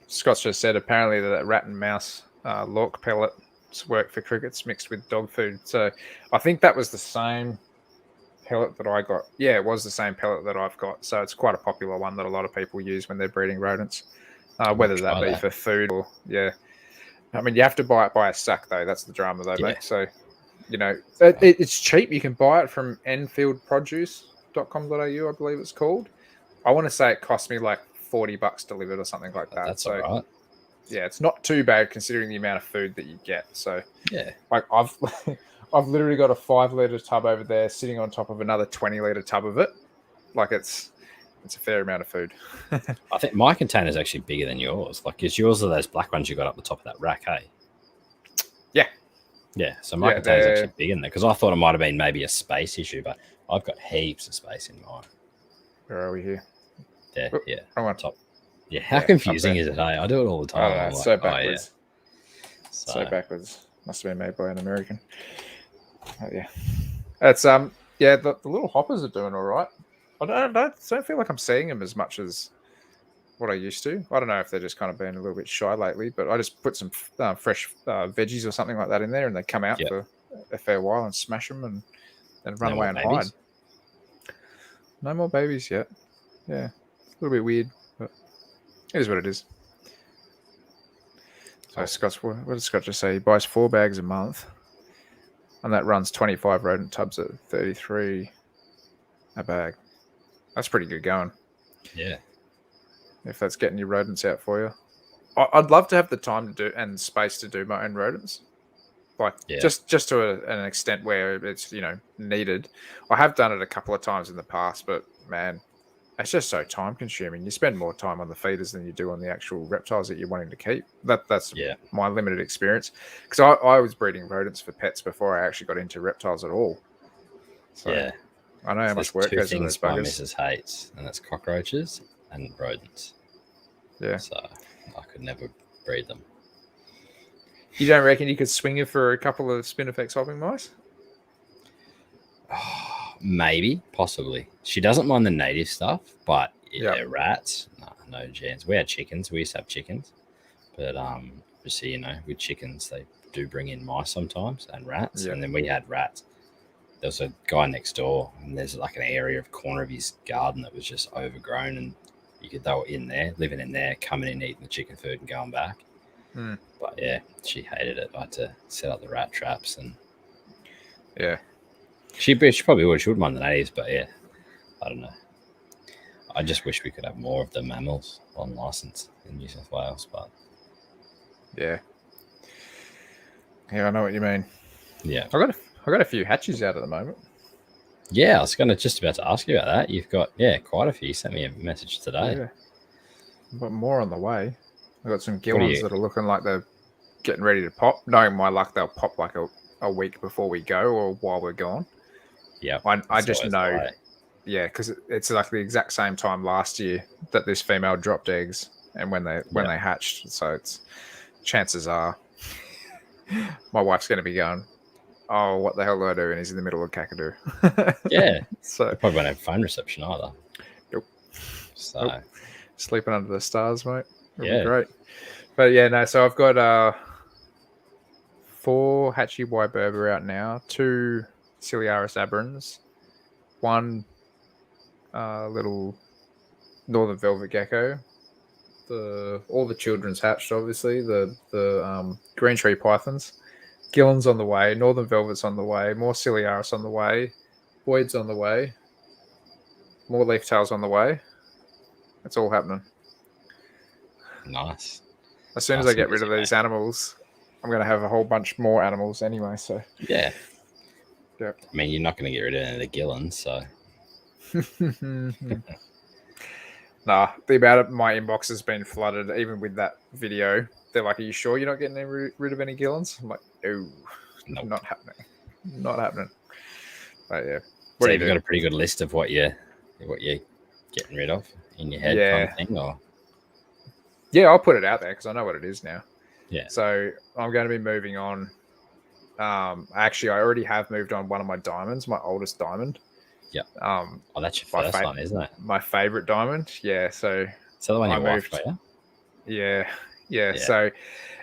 Scott's just said apparently that rat and mouse lork pellets work for crickets mixed with dog food. So I think that was the same pellet that I got. Yeah, it was the same pellet that I've got. So it's quite a popular one that a lot of people use when they're breeding rodents. Whether that be for food or I mean, you have to buy it by a sack though. That's the drama though, mate. So it's cheap. You can buy it from enfieldproduce.com.au, I believe it's called. I want to say it cost me like $40 delivered or something like that. That's all right. Yeah, it's not too bad considering the amount of food that you get. So yeah, like I've literally got a 5-liter tub over there sitting on top of another 20-liter tub of it. Like it's a fair amount of food. I think my container is actually bigger than yours. Like, is yours are those black ones you got up the top of that rack, hey? Yeah. Yeah, so my container is actually big in there because I thought it might have been maybe a space issue, but I've got heaps of space in mine. Where are we here? There, yeah. I'm on top. Yeah, how confusing is it, hey? I do it all the time. Oh, it's so backwards. So backwards. Must have been made by an American. Oh, yeah. That's the little hoppers are doing all right. I don't feel like I'm seeing them as much as what I used to. I don't know if they're just kind of being a little bit shy lately, but I just put some fresh veggies or something like that in there, and they come out for a fair while and smash them and then run away and hide. No more babies yet. Yeah, it's a little bit weird, but it is what it is. So what does Scott just say? He buys 4 bags a month, and that runs 25 rodent tubs at $33 a bag. That's pretty good going. Yeah. If that's getting your rodents out for you. I'd love to have the time to do and space to do my own rodents. Like just to an extent where it's, needed. I have done it a couple of times in the past, but man, it's just so time consuming. You spend more time on the feeders than you do on the actual reptiles that you're wanting to keep. That's my limited experience. Because I was breeding rodents for pets before I actually got into reptiles at all. So yeah. I know how much work goes into those buggers. My missus hates, and that's cockroaches and rodents. Yeah. So I could never breed them. You don't reckon you could swing it for a couple of Spinifex hopping mice? Maybe, possibly. She doesn't mind the native stuff, but rats, no chance. We had chickens. We used to have chickens, but just so you know, with chickens they do bring in mice sometimes and rats, and then we had rats. There was a guy next door, and there's like an area of corner of his garden that was just overgrown, and they were in there, living in there, coming in, eating the chicken food and going back. But yeah, she hated it. I had to set up the rat traps, and she probably would. She wouldn't mind the natives, but I don't know. I just wish we could have more of the mammals on license in New South Wales, but yeah, I know what you mean. Yeah, I got a few hatches out at the moment. Yeah, I was just about to ask you about that. You've got quite a few. You sent me a message today. Yeah, but more on the way. I got some gillons that are looking like they're getting ready to pop. Knowing my luck, they'll pop like a week before we go or while we're gone. Yeah, I just know. Yeah, because it's like the exact same time last year that this female dropped eggs, and when they hatched. So it's chances are my wife's going to be going, oh, what the hell do I do? And he's in the middle of Kakadu. Yeah. So you probably won't have phone reception either. Nope. So nope. Sleeping under the stars, mate. It'll be great. But yeah, no. So I've got 4 Hatchie White Berber out now, 2 Ciliaris aberrans, 1 little Northern Velvet Gecko. All the children's hatched, obviously. The Green Tree Pythons. Gillen's on the way. Northern Velvet's on the way. More Ciliaris on the way. Boyd's on the way. More Leaf Tails on the way. It's all happening. Nice. As soon as I get rid of these animals, I'm going to have a whole bunch more animals anyway. So yeah. I mean, you're not going to get rid of any of the Gillens, so. Nah, the amount of my inbox has been flooded, even with that video. They're like, "Are you sure you're not getting rid of any Gillens?" I'm like, "No, nope. Not happening. Not happening." But yeah, so you've got a pretty good list of what you're getting rid of in your head, kind of thing, or? Yeah, I'll put it out there because I know what it is now. Yeah. So I'm going to be moving on. Actually, I already have moved on one of my diamonds, my oldest diamond. Yeah. Oh, that's your first one, isn't it? My favorite diamond. Yeah. So the one you moved. Yeah. So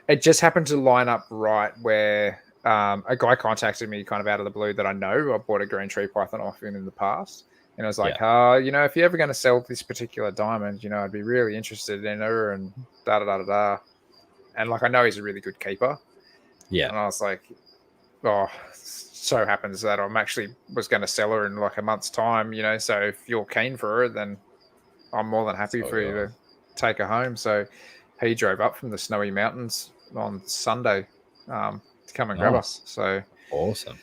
it just happened to line up right where a guy contacted me kind of out of the blue that I know. I bought a Green Tree Python off him in the past. And I was like, if you're ever going to sell this particular diamond, I'd be really interested in her and da-da-da-da-da. And like, I know he's a really good keeper. Yeah. And I was like, oh, so happens that I'm actually was going to sell her in like a month's time, so if you're keen for her, then I'm more than happy for you to take her home. So he drove up from the Snowy Mountains on Sunday to come and grab us. So awesome.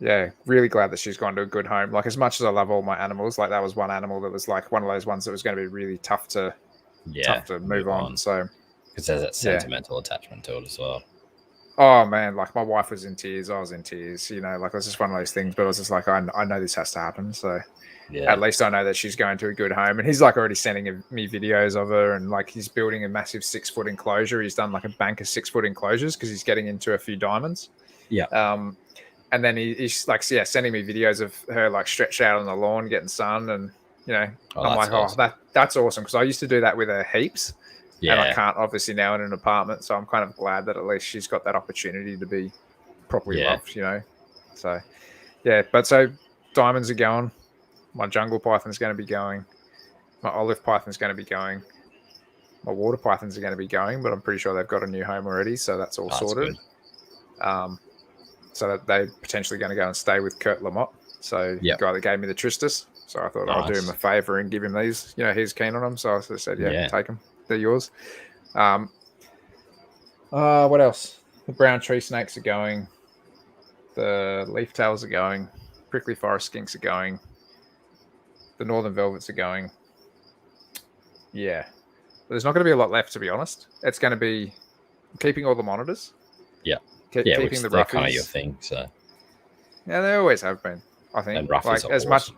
Yeah, really glad that she's gone to a good home. Like, as much as I love all my animals, like that was one animal that was like one of those ones that was going to be really tough to move on. So because there's that sentimental attachment to it as well. Oh man, like my wife was in tears, I was in tears, like it was just one of those things, but I was just like, I know this has to happen. So at least I know that she's going to a good home. And he's like already sending me videos of her, and like he's building a massive 6-foot enclosure. He's done like a bank of 6-foot enclosures because he's getting into a few diamonds. Yeah. And then he's like, sending me videos of her like stretched out on the lawn getting sun, and I'm like, awesome. That's awesome, because I used to do that with her heaps. Yeah. And I can't obviously now in an apartment, so I'm kind of glad that at least she's got that opportunity to be properly loved, So but so diamonds are going. My jungle python's going to be going. My olive python's going to be going. My water pythons are going to be going, but I'm pretty sure they've got a new home already, so that's all sorted. So that they're potentially going to go and stay with Kurt Lamotte. So the guy that gave me the Tristus. So I thought I'll do him a favor and give him these. He's keen on them. So I said, take them. They're yours. What else? The brown tree snakes are going. The leaf tails are going. Prickly forest skinks are going. The northern velvets are going. Yeah. But there's not going to be a lot left, to be honest. It's going to be keeping all the monitors. Yeah. Keeping the roughies. Kind of your thing, so. Yeah, they always have been, I think. And roughies are awesome.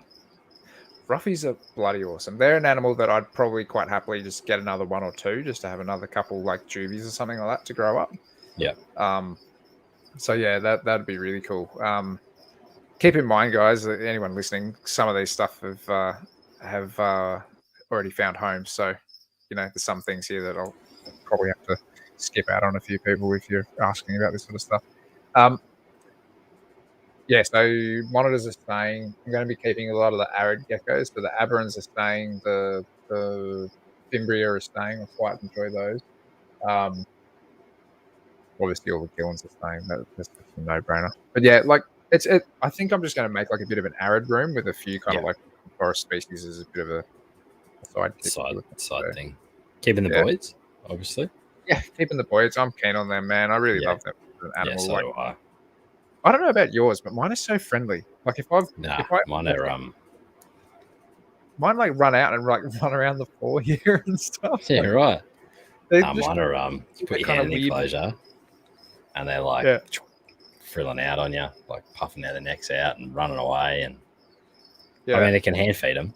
Roughies are bloody awesome. They're an animal that I'd probably quite happily just get another 1 or 2 just to have another couple like juvies or something like that to grow up. Yeah. So yeah, that'd be really cool. Keep in mind, guys, that anyone listening, some of these stuff have already found homes. So there's some things here that I'll probably have to skip out on a few people if you're asking about this sort of stuff. So monitors are staying. I'm going to be keeping a lot of the arid geckos. So the aberrans are staying. The Fimbria are staying. I quite enjoy those. Obviously, all the Gillens are staying. That's just a no-brainer. But yeah, like I think I'm just going to make like a bit of an arid room with a few kind of like forest species as a bit of a side thing. Keeping the boys, obviously. Yeah, keeping the boys. I'm keen on them, man. I really love them as an animal. Yeah, so do I. I don't know about yours, but mine is so friendly. Like mine are mine like run out and like run around the floor here and stuff. Yeah, like, right. Mine are you put your hand in the enclosure, and they're like frilling out on you, like puffing their necks out and running away. And I mean, they can hand feed them.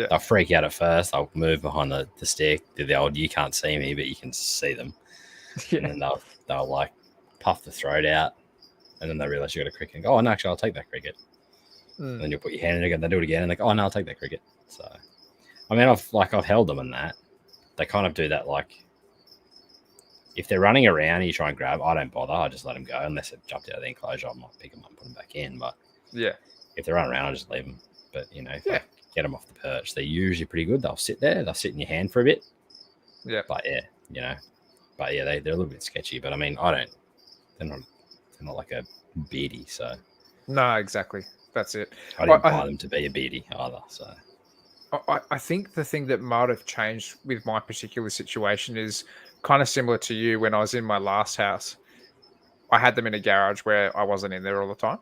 They'll freak out at first. They'll move behind the stick. Do the old "you can't see me, but you can see them," and then they'll like puff the throat out, and then they realize you got a cricket and go, "Oh no, actually, I'll take that cricket." And then you put your hand in it again. They do it again, and they go, "Oh no, I'll take that cricket." So, I mean, I've held them in that. They kind of do that. Like, if they're running around and you try and grab, I don't bother. I just let them go unless they've jumped out of the enclosure. I might pick them up and put them back in. But if they run around, I just leave them. But if I get them off the perch, they're usually pretty good. They'll sit there. They'll sit in your hand for a bit. Yeah. But they're a little bit sketchy. But I mean, they're not like a beardy. So no, exactly. That's it. I didn't buy them to be a beardy either. So I think the thing that might have changed with my particular situation is kind of similar to you. When I was in my last house, I had them in a garage where I wasn't in there all the time.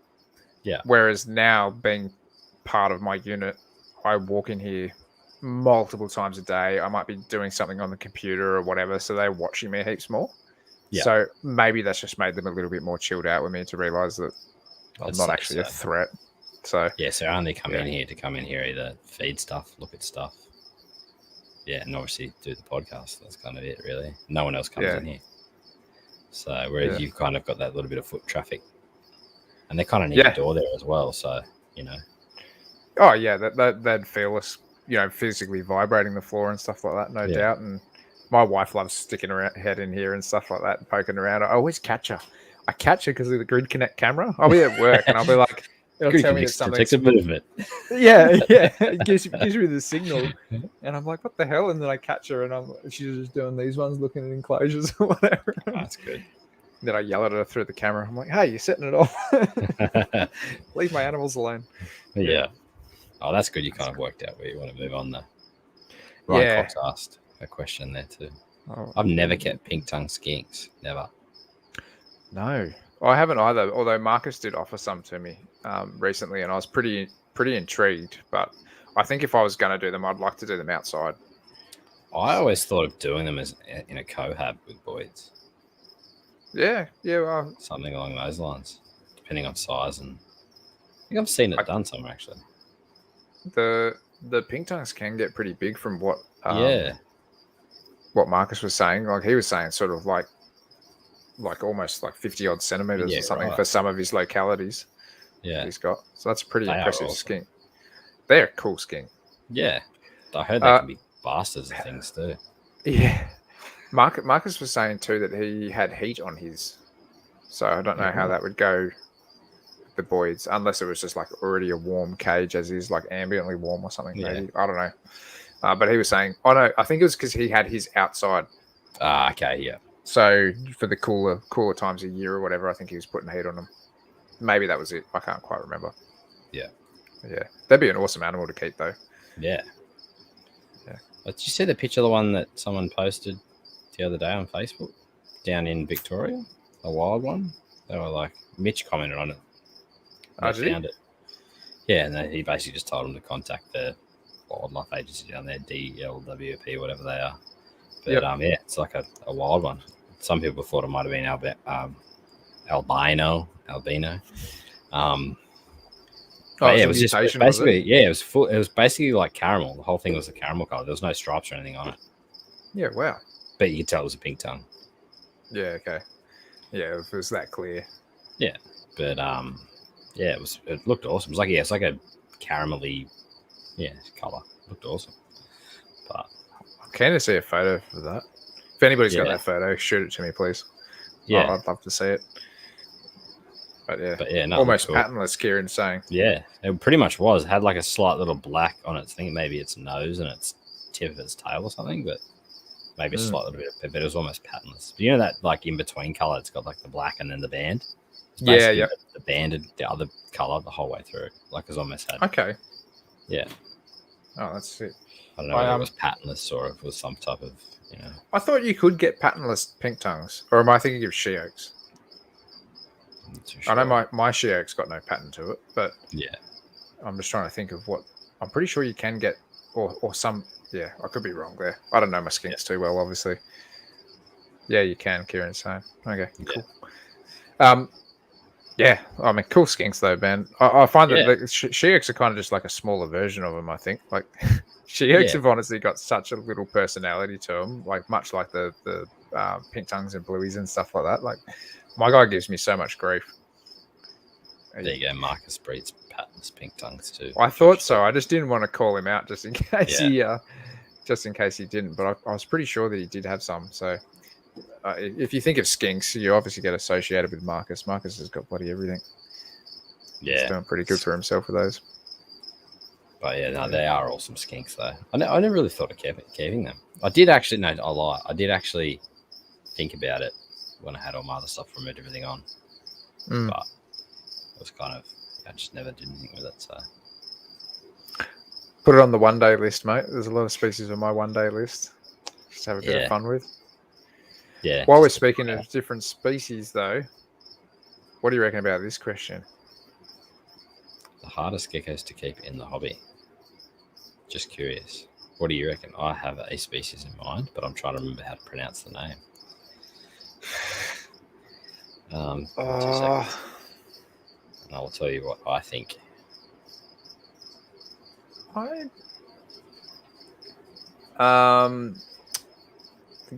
Yeah. Whereas now, being part of my unit, I walk in here multiple times a day. I might be doing something on the computer or whatever, so they're watching me heaps more. Yeah. So maybe that's just made them a little bit more chilled out with me to realize that I'm not actually a threat. So so I only come in here either feed stuff, look at stuff, and obviously do the podcast. That's kind of it, really. No one else comes in here. So whereas you've kind of got that little bit of foot traffic, and they're kind of near the door there as well. So Oh yeah, that'd feel us, physically vibrating the floor and stuff like that, no doubt. And my wife loves sticking her head in here and stuff like that, and poking around. I always catch her. I catch her because of the Grid Connect camera. I'll be at work and I'll be like, it'll tell me that something's movement. It gives me the signal, and I'm like, what the hell? And then I catch her, and she's just doing these ones, looking at enclosures or whatever. That's good. And then I yell at her through the camera. I'm like, hey, you're setting it off. Leave my animals alone. Yeah. Oh, that's good. You kind of worked out where you want to move on there. Ryan Cox asked a question there too. I've never kept pink tongue skinks. Never. No, I haven't either. Although Marcus did offer some to me recently, and I was pretty intrigued. But I think if I was going to do them, I'd like to do them outside. I always thought of doing them as in a cohab with Boyd's. Yeah. Something along those lines, depending on size, and I think I've seen it done somewhere actually. The pink tongues can get pretty big from what Marcus was saying. Like he was saying, sort of like almost like 50 odd centimeters or something for some of his localities. Yeah, he's got. So that's a pretty impressive skink. They're a cool skink. Yeah, I heard they can be bastards of things too. Yeah, Marcus was saying too that he had heat on his, so I don't know how that would go. The Boyd's, unless it was just like already a warm cage as is, like ambiently warm or something. Maybe I don't know. But he was saying, no, I think it was because he had his outside. Okay, yeah. So for the cooler times of year or whatever, I think he was putting heat on them. Maybe that was it. I can't quite remember. Yeah. That'd be an awesome animal to keep, though. Yeah. Did you see the picture, the one that someone posted the other day on Facebook down in Victoria, a wild one? They were like, Mitch commented on it. I found it. Yeah, and he basically just told them to contact the wildlife agency down there, DLWP, whatever they are. But it's like a wild one. Some people thought it might have been albino. It was just basically it was full. It was basically like caramel. The whole thing was a caramel color. There was no stripes or anything on it. Yeah, wow. But you could tell it was a pink tongue. Yeah, okay. Yeah, if it was that clear. Yeah, but it looked awesome. It was like it's like a caramelly, color. It looked awesome. But I'm keen to see a photo of that. If anybody's got that photo, shoot it to me, please. Yeah, I'd love to see it. But almost cool. Patternless, Kieran's saying. Yeah, it pretty much was. It had like a slight little black on its thing, maybe its nose and its tip of its tail or something, but maybe a slight little bit, but it was almost patternless. But you know that like in between color, it's got like the black and then the band. Yeah. The banded the other color the whole way through, like it's almost had. Okay. Yeah. Oh, that's it. I don't know if it was patternless or if it was some type of, I thought you could get patternless pink tongues, or am I thinking of she oaks? Sure. I know my she oak's got no pattern to it, but I'm just trying to think of what I'm pretty sure you can get, or some. Yeah, I could be wrong there. I don't know my skinks too well, obviously. Yeah, you can. Kieran's saying. Okay, cool. Yeah, I mean, cool skinks though, man. I find that the Sheoks are kind of just like a smaller version of them. I think like Sheoks have honestly got such a little personality to them, like much like the pink tongues and blueies and stuff like that. Like my guy gives me so much grief. There you go. Marcus breeds Patton's pink tongues too. I thought so. I just didn't want to call him out just in case he didn't. But I was pretty sure that he did have some. So if you think of skinks, you obviously get associated with Marcus. Marcus has got bloody everything. Yeah, he's doing pretty good for himself with those. But yeah, no, they are awesome skinks though. I never really thought of keeping them. I did actually. No, I lie. I did actually think about it when I had all my other stuff from everything on. But it was kind of, I just never did anything with it. So put it on the 1 day list, mate. There's a lot of species on my 1 day list. Just have a bit of fun with. Yeah. While we're speaking of different species, though, what do you reckon about this question? The hardest geckos to keep in the hobby. Just curious. What do you reckon? I have a species in mind, but I'm trying to remember how to pronounce the name. And I will tell you what I think.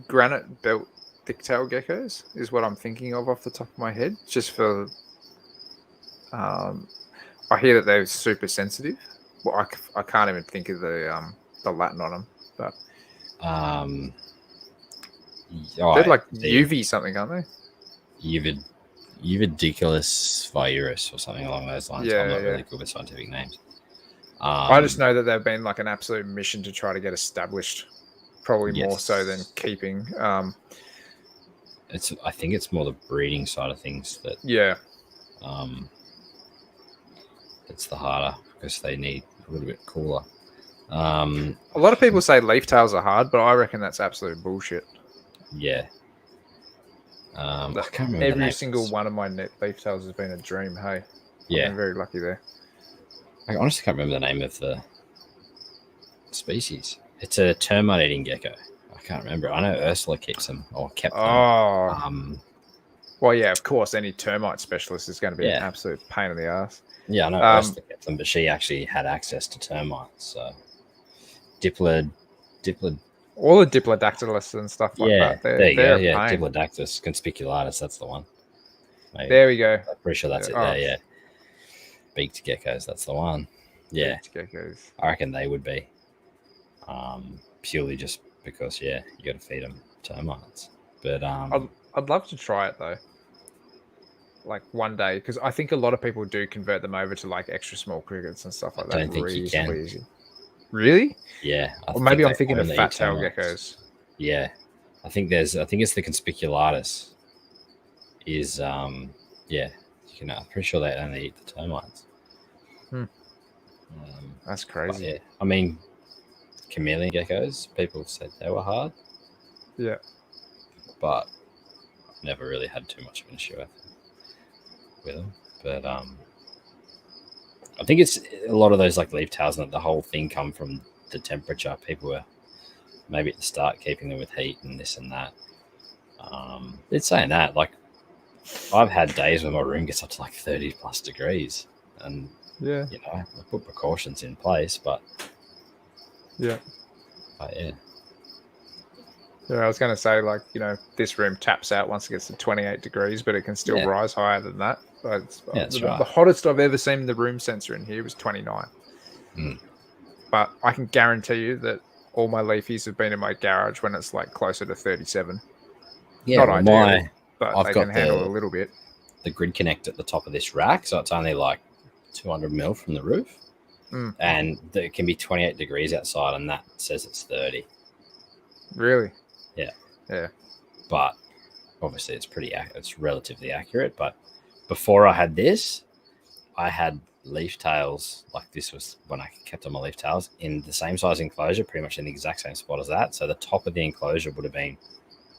Granite belt thick-tailed geckos is what I'm thinking of off the top of my head. Just for, I hear that they're super sensitive. Well, I can't even think of the Latin on them, but they're like UV something, aren't they? Uvediculus virus or something along those lines. I'm not really good with scientific names. I just know that they've been like an absolute mission to try to get established, probably more so than keeping. I think it's more the breeding side of things that it's the harder because they need a little bit cooler. A lot of people say leaf tails are hard, but I reckon that's absolute bullshit. Yeah. I can't remember every single one of my leaf tails has been a dream. Hey, yeah, I've been very lucky there. I honestly can't remember the name of the species. It's a termite eating gecko. I can't remember. I know Ursula keeps them or kept them. Well, yeah, of course. Any termite specialist is going to be an absolute pain in the ass. Yeah, I know Ursula kept them, but she actually had access to termites. So Diplod. All the Diplodactylus and stuff like that. There you go. Yeah, Diplodactylus conspiculatus. That's the one. Maybe. There we go. I'm pretty sure that's it there, yeah. Beaked geckos, that's the one. Yeah. Beaked geckos. I reckon they would be. Purely just because, you got to feed them termites. But I'd love to try it, though. Like 1 day, because I think a lot of people do convert them over to like extra small crickets and stuff like that. I don't think you can. Easy. Really? Yeah. Or maybe I'm thinking of fat tail geckos. Yeah. I think it's the conspiculatus is I'm pretty sure they only eat the termites. That's crazy. Yeah, I mean, chameleon geckos, people said they were hard. Yeah. But I've never really had too much of an issue with them. But I think it's a lot of those like leaf tails and the whole thing come from the temperature. People were maybe at the start keeping them with heat and this and that. It's saying that like I've had days when my room gets up to like 30 plus degrees, and I put precautions in place, but yeah. Yeah, I was going to say, like, this room taps out once it gets to 28 degrees, but it can still rise higher than that. But the hottest I've ever seen the room sensor in here was 29. But I can guarantee you that all my leafies have been in my garage when it's like closer to 37. Yeah, not ideal, but I've got handle a little bit. The grid connect at the top of this rack, so it's only like 200 mil from the roof, and it can be 28 degrees outside, and that says it's 30. Really? Yeah. But obviously, it's relatively accurate. But before I had this, I had leaf tails like this was when I kept on my leaf tails in the same size enclosure, pretty much in the exact same spot as that. So the top of the enclosure would have been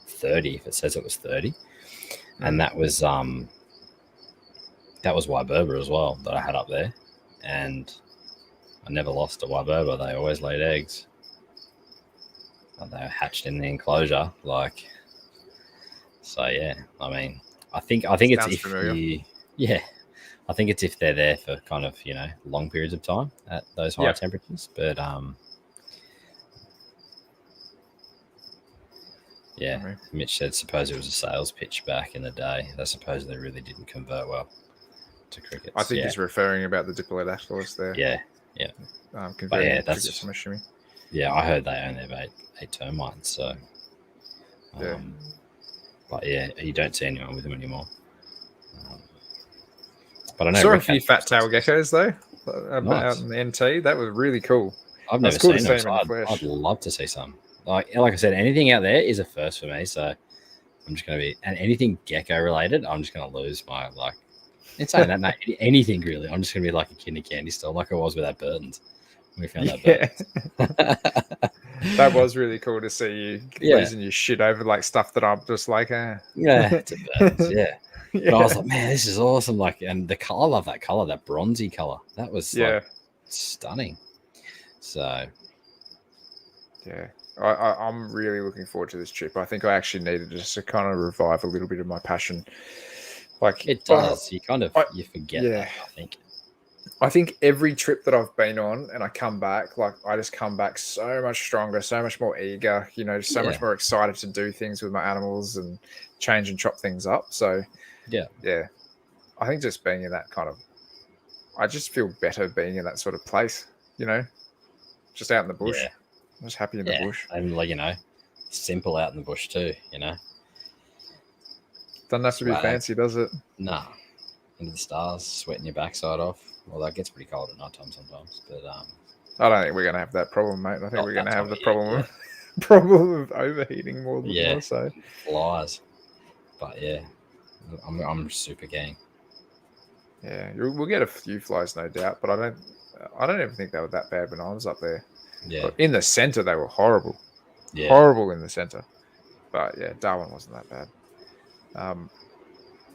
30 if it says it was 30, and that was Wyberba as well that I had up there, and I never lost a Wyberba. They always laid eggs. They were hatched in the enclosure, like. So yeah, I mean, I think it's if you, I think it's if they're there for kind of, long periods of time at those higher temperatures. But yeah, Mitch said suppose it was a sales pitch back in the day. I suppose they really didn't convert well to crickets. I think he's referring about the Diplodactylus there. Yeah. Converting crickets, I'm assuming. Yeah, I heard they only have eight termites, so but yeah, you don't see anyone with them anymore. But I know saw a few fat tail geckos though out in the NT. That was really cool. I've never seen them. So I'd love to see some. Like I said, anything out there is a first for me. So I'm just going to be, and anything gecko related, I'm just going to lose my In saying that, anything really, I'm just going to be like a kid in a candy store, like I was with that Burton's. We found that Burton's. That was really cool to see you losing your shit over like stuff that I'm just like, yeah, it's a Burton's, yeah. But I was like, man, this is awesome. Like, and the color, I love that color, that bronzy color. That was stunning. So, yeah, I'm really looking forward to this trip. I think I actually needed just to kind of revive a little bit of my passion. Like it does. You kind of you forget that, I think every trip that I've been on and I come back, like I just come back so much stronger, so much more eager, just so much more excited to do things with my animals and change and chop things up. So yeah. I think just being in that kind of, I just feel better being in that sort of place, just out in the bush. Yeah. I'm just happy in the bush. And simple out in the bush too, Doesn't have to be fancy, does it? Nah. Into the stars, sweating your backside off. Well, that gets pretty cold at night time sometimes. But I don't think we're going to have that problem, mate. I think we're going to have the problem of overheating more than more so. Flies. But yeah, I'm super keen. Yeah, we'll get a few flies, no doubt. But I don't even think they were that bad when I was up there. Yeah. But in the center, they were horrible. Yeah. Horrible in the center. But yeah, Darwin wasn't that bad.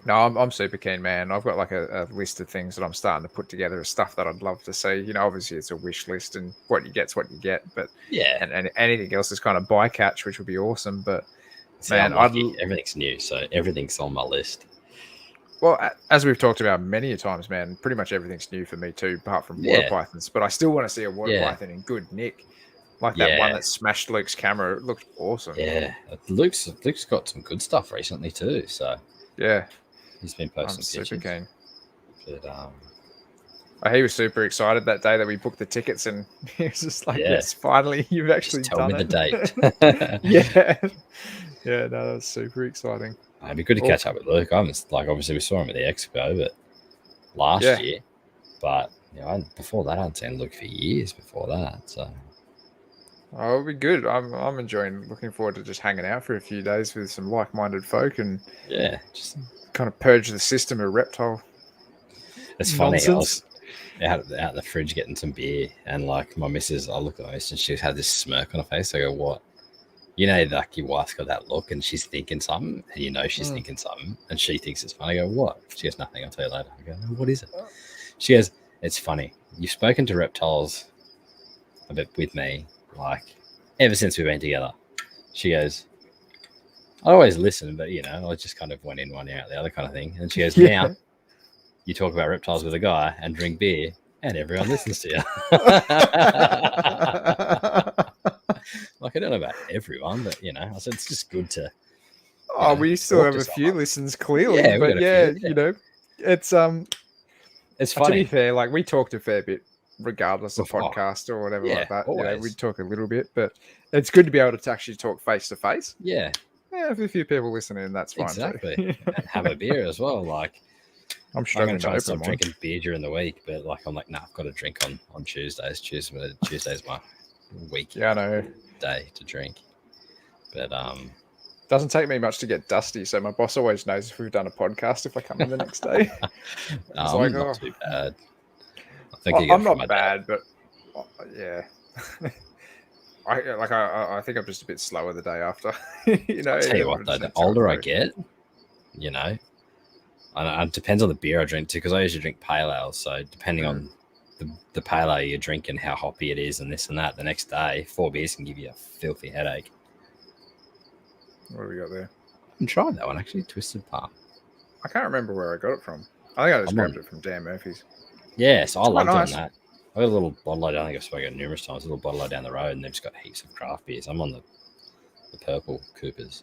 No, I'm super keen, man. I've got like a list of things that I'm starting to put together of stuff that I'd love to see. Obviously it's a wish list and what you get's what you get, but and anything else is kind of bycatch, which would be awesome. But man, everything's new, so everything's on my list. Well, as we've talked about many times, man, pretty much everything's new for me too, apart from water pythons. But I still want to see a water python in good nick. Like that one that smashed Luke's camera. It looked awesome. Yeah. Luke's got some good stuff recently too. So yeah. He's been posting pictures. Super keen. But, he was super excited that day that we booked the tickets, and he was just like, "Yes, finally, you've actually tell me the date." Yeah, no, that was super exciting. It'd be good to catch up with Luke. Obviously we saw him at the expo, but last year. But before that, I'd seen Luke for years before that. So. Oh, it'll be good. I'm enjoying, looking forward to just hanging out for a few days with some like-minded folk and just kind of purge the system of reptile. It's funny. I was out the fridge getting some beer, and like my missus, I look at my missus and she had this smirk on her face. I go, "What?" Like your wife's got that look, and she's thinking something, and she's thinking something, and she thinks it's funny. I go, "What?" She goes, "Nothing. I'll tell you later." I go, "What is it?" She goes, "It's funny. You've spoken to reptiles a bit with me, like ever since we've been together." She goes, "I always listen, but I just kind of went in one ear out the other kind of thing." And she goes, "Now you talk about reptiles with a guy and drink beer, and everyone listens to you." Like I don't know about everyone, but I said it's just good to. We still have a few listens clearly, but it's it's funny. To be fair, like we talked a fair bit, regardless of podcast or whatever like that. We talk a little bit, but it's good to be able to actually talk face to face. Yeah. If a few people listening, that's fine. Exactly. And have a beer as well. Like I'm struggling to stop drinking beer during the week, but like I'm like, nah, I've got to drink on Tuesdays. Tuesday's my week. Yeah, I know. Day to drink. But doesn't take me much to get dusty, so my boss always knows if we've done a podcast if I come in the next day. I'm not too bad. I'm not bad, but yeah. I think I'm just a bit slower the day after. I'll tell you what, though, the older I get, and it depends on the beer I drink too, because I usually drink pale ale. So depending on the pale ale you're drinking, how hoppy it is, and this and that, the next day 4 beers can give you a filthy headache. What have we got there? I haven't tried that one actually. Twisted Palm. I can't remember where I got it from. I think I just grabbed it from Dan Murphy's. Yeah, so I love doing that. I got a little bottle down. I think I've spoken numerous times. A little bottle down the road, and they've just got heaps of craft beers. I'm on the purple Coopers.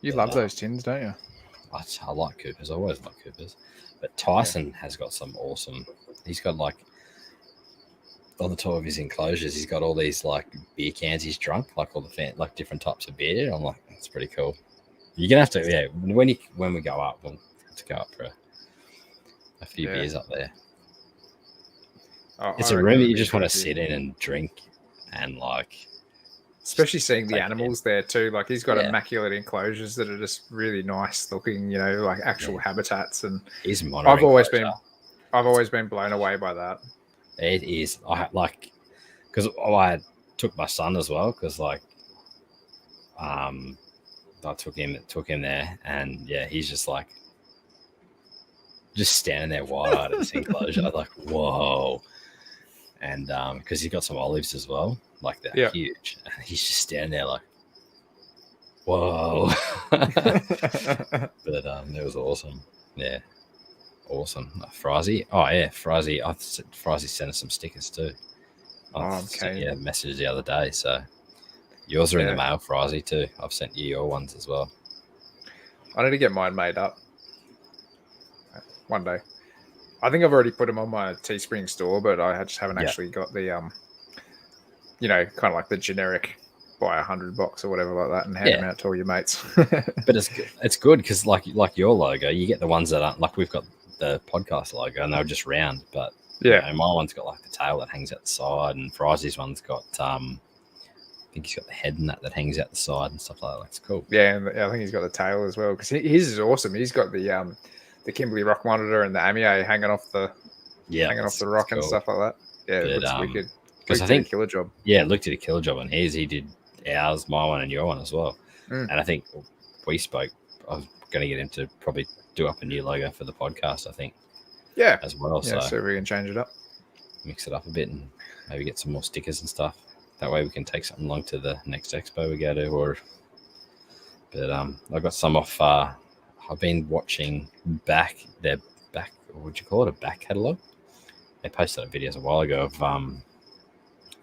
You love those tins, don't you? I like Coopers. I always like Coopers. But Tyson has got some awesome. He's got like on the top of his enclosures, he's got all these like beer cans he's drunk, like all the like different types of beer. I'm like, that's pretty cool. You're gonna have to, when we go up, we'll have to go up for a few beers up there. It's a room that you just want to sit in and drink, and like, especially seeing the animals there too. Like he's got immaculate enclosures that are just really nice looking, like actual habitats. And he's I've always been blown away by that. It is. I like because I took my son as well because like, I took him there, and he's just like. Just standing there wide-eyed at this enclosure, like, whoa. And because he's got some olives as well, like they're huge. And he's just standing there like, whoa. But it was awesome. Yeah. Awesome. Frizy. Oh, yeah. Frizy. Frizy sent us some stickers too. Okay. Messages the other day. So yours are in the mail, Frizy, too. I've sent you your ones as well. I need to get mine made up. One day. I think I've already put them on my Teespring store, but I just haven't actually got the, kind of like the generic buy 100 box or whatever like that and hand them out to all your mates. But it's good because like your logo, you get the ones that aren't like we've got the podcast logo and they're just round, but my one's got like the tail that hangs out the side, and Frizy's one's got I think he's got the head and that hangs out the side and stuff like that. It's cool. Yeah, and I think he's got the tail as well because his is awesome. He's got the Kimberley Rock Monitor and the Amier hanging off the rock and stuff like that. Yeah, it looks wicked. Because I think a killer job. Yeah, Luke did a killer job on his. He did ours, my one, and your one as well. And I think we spoke. I was going to get him to probably do up a new logo for the podcast. I think. Yeah. As well. Yeah, so we can change it up, mix it up a bit, and maybe get some more stickers and stuff. That way we can take something along to the next expo we go to. But I got some off. I've been watching their back, what would you call it, a back catalogue? They posted up videos a while ago of,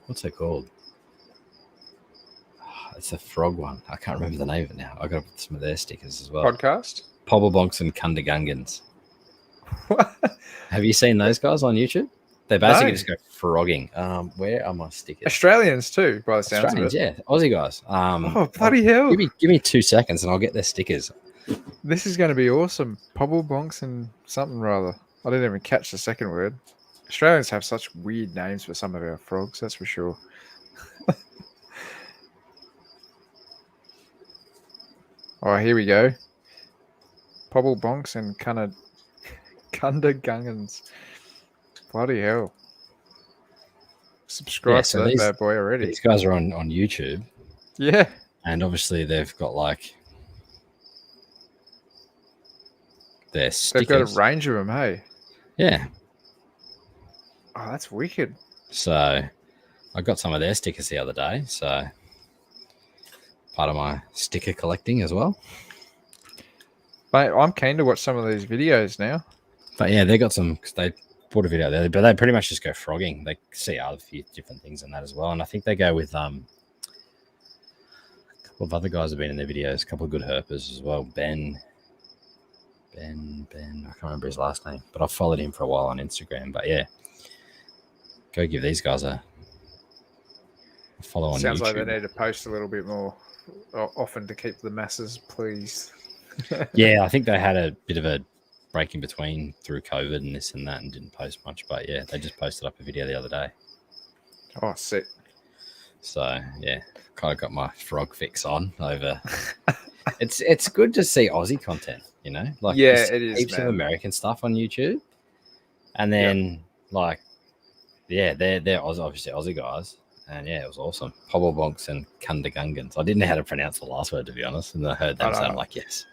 what's it called? It's a frog one. I can't remember the name of it now. I got to put some of their stickers as well. Podcast? Pobblebonks and Kundagungans. What? Have you seen those guys on YouTube? They basically just go frogging. Where are my stickers? Australians too, by the sounds of it. Yeah, Aussie guys. Bloody hell. Give me 2 seconds and I'll get their stickers. This is going to be awesome. Pobblebonks and something rather. I didn't even catch the second word. Australians have such weird names for some of our frogs, that's for sure. Oh, here we go. Pobblebonks and Kundagungans. Bloody hell. Subscribe to that bad boy already. These guys are on YouTube. Yeah. And obviously they've got like their stickers. They've got a range of them, hey? Yeah. Oh, that's wicked. So I got some of their stickers the other day. So part of my sticker collecting as well. Mate, I'm keen to watch some of these videos now. But yeah, they got some, because they put a video there, but they pretty much just go frogging. They see other few different things in that as well. And I think they go with a couple of other guys have been in their videos, a couple of good herpers as well. Ben, I can't remember his last name, but I've followed him for a while on Instagram. But yeah, go give these guys a follow on Sounds YouTube. like they need to post a little bit more often to keep the masses pleased. Yeah, I think they had a bit of a break in between through COVID and this and that and didn't post much. But yeah, they just posted up a video the other day. Oh, sick. So yeah, kind of got my frog fix on over. It's good to see Aussie content, you know? Like it is. Heaps of American stuff on YouTube. And then they're obviously Aussie guys. And yeah, it was awesome. Pobblebonks and Kundagungans. I didn't know how to pronounce the last word, to be honest. And I heard them, so I'm like, yes.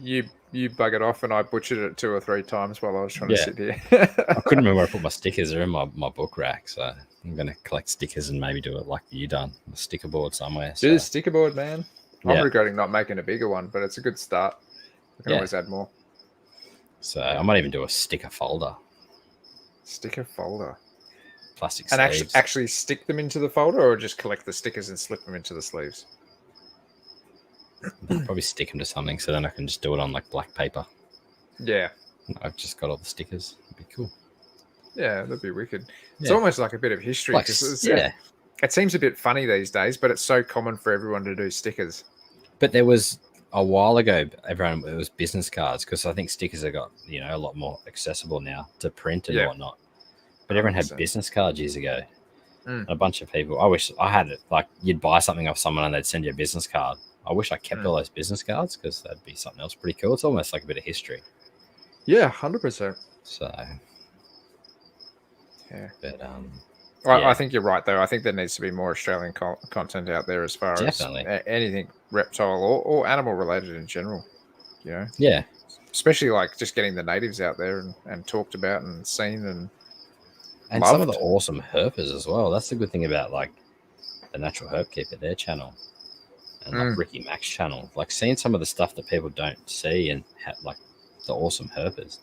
You buggered off and I butchered it 2 or 3 times while I was trying to sit here. I couldn't remember where I put my stickers. They're in my book rack. So I'm going to collect stickers and maybe do it like you done. A sticker board somewhere. Do the sticker board, man. I'm regretting not making a bigger one, but it's a good start. I can always add more. So I might even do a sticker folder. Sticker folder. Plastic and sleeves. actually stick them into the folder, or just collect the stickers and slip them into the sleeves? I'll probably stick them to something so then I can just do it on like black paper. Yeah. I've just got all the stickers. It'd be cool. Yeah, that'd be wicked. It's almost like a bit of history. Like, It seems a bit funny these days, but it's so common for everyone to do stickers. But there was a while ago, it was business cards, because I think stickers have got, a lot more accessible now to print and whatnot. But everyone had business cards years ago. And a bunch of people, I wish I had it. Like, you'd buy something off someone and they'd send you a business card. I wish I kept all those business cards, because that'd be something else pretty cool. It's almost like a bit of history. Yeah, 100%. So, yeah. But I think you're right, though. I think there needs to be more Australian content out there as far as anything reptile or animal related in general. Yeah. Especially like just getting the natives out there and talked about and seen and loved. Some of the awesome herpers as well. That's the good thing about like the Natural Herp Keeper, their channel, and like Ricky Mac's channel. Like seeing some of the stuff that people don't see and like the awesome herpers.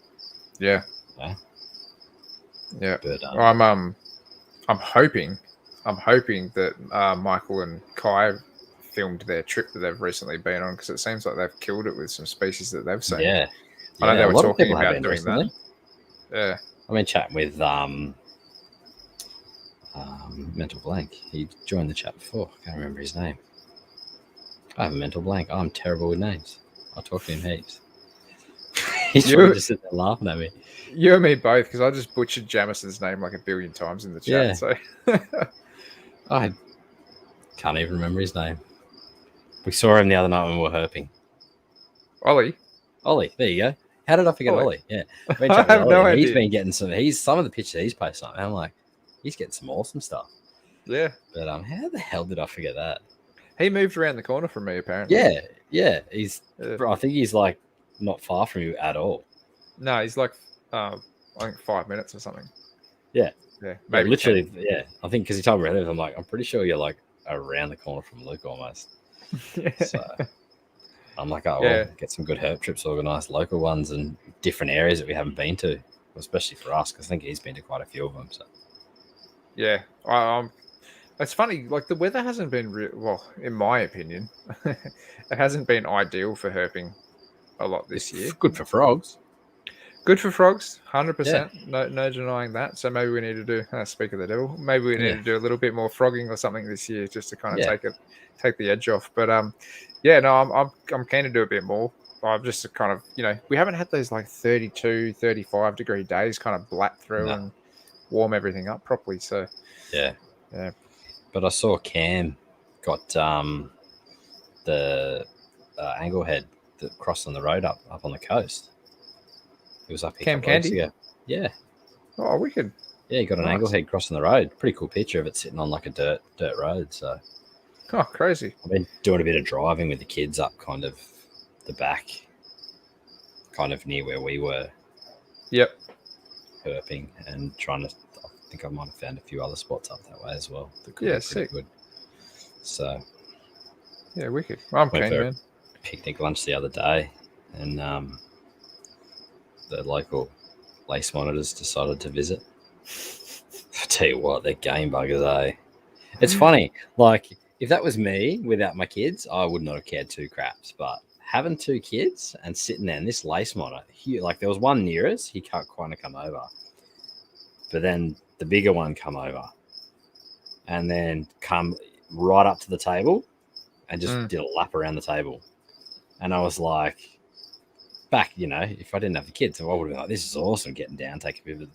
Yeah. Yeah. But, I'm hoping that Michael and Kai filmed their trip that they've recently been on, because it seems like they've killed it with some species that they've seen. Yeah. I know they were talking about doing recently. That. Yeah. I've been chatting with mental blank. He joined the chat before. I can't remember his name. I have a mental blank. I'm terrible with names. I'll talk to him heaps. He's just sitting there laughing at me. You and me both, because I just butchered Jamison's name like 1 billion times in the chat. Yeah. So I can't even remember his name. We saw him the other night when we were herping. Ollie, there you go. How did I forget Ollie? Yeah. I have no idea. He's been getting some of the pictures he's posting up. And I'm like, he's getting some awesome stuff. Yeah. But how the hell did I forget that? He moved around the corner from me, apparently. Yeah. I think he's like not far from you at all. No, he's like I think 5 minutes or something. Yeah. Yeah. Maybe literally, 10. Yeah. I think because he told me where he lives, I'm like, I'm pretty sure you're like around the corner from Luke almost. So I'm like, we'll get some good herp trips organized, local ones and different areas that we haven't been to, especially for us, because I think he's been to quite a few of them. So yeah, it's funny, like the weather hasn't been well, in my opinion, it hasn't been ideal for herping a lot this year. Good for frogs. Good for frogs, 100%. No denying that. So maybe we need to do. Speak of the devil. Maybe we need to do a little bit more frogging or something this year, just to kind of take the edge off. But I'm keen to do a bit more. I'm just kind of we haven't had those like 32, 35 degree days kind of blat through and warm everything up properly. So yeah. But I saw Cam got the anglehead that crossed on the road up on the coast. He was up here Cam Candy. Ago. Yeah. Oh, wicked. Yeah, he got an anglehead crossing the road. Pretty cool picture of it sitting on like a dirt road. So. Oh, crazy. I've been doing a bit of driving with the kids up kind of the back, kind of near where we were. Yep. Herping and trying to. I think I might have found a few other spots up that way as well. Yeah, sick. Good. So. Yeah, wicked. Well, I'm keen, man. Picnic lunch the other day, and the local lace monitors decided to visit. I tell you what, they're game buggers, eh? It's funny. Like, if that was me without my kids, I would not have cared two craps. But having two kids and sitting there, and this lace monitor, like there was one near us, he can't quite come over. But then the bigger one come over and then come right up to the table and just did a lap around the table. And I was like, if I didn't have the kids, I would have been like, this is awesome, getting down, take a bit of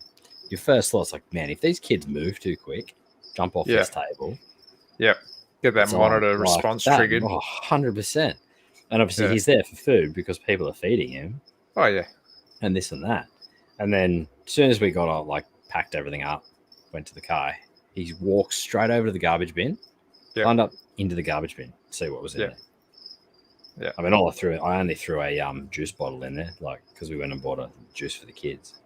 your first thought's like, man, if these kids move too quick, jump off this table. Yep. Get that monitor response triggered. 100%. And obviously he's there for food because people are feeding him. Oh, yeah. And this and that. And then as soon as we got all, packed everything up, went to the car, he walked straight over to the garbage bin, climbed up into the garbage bin to see what was in there. Yeah. I mean, I only threw a juice bottle in there, because we went and bought a juice for the kids.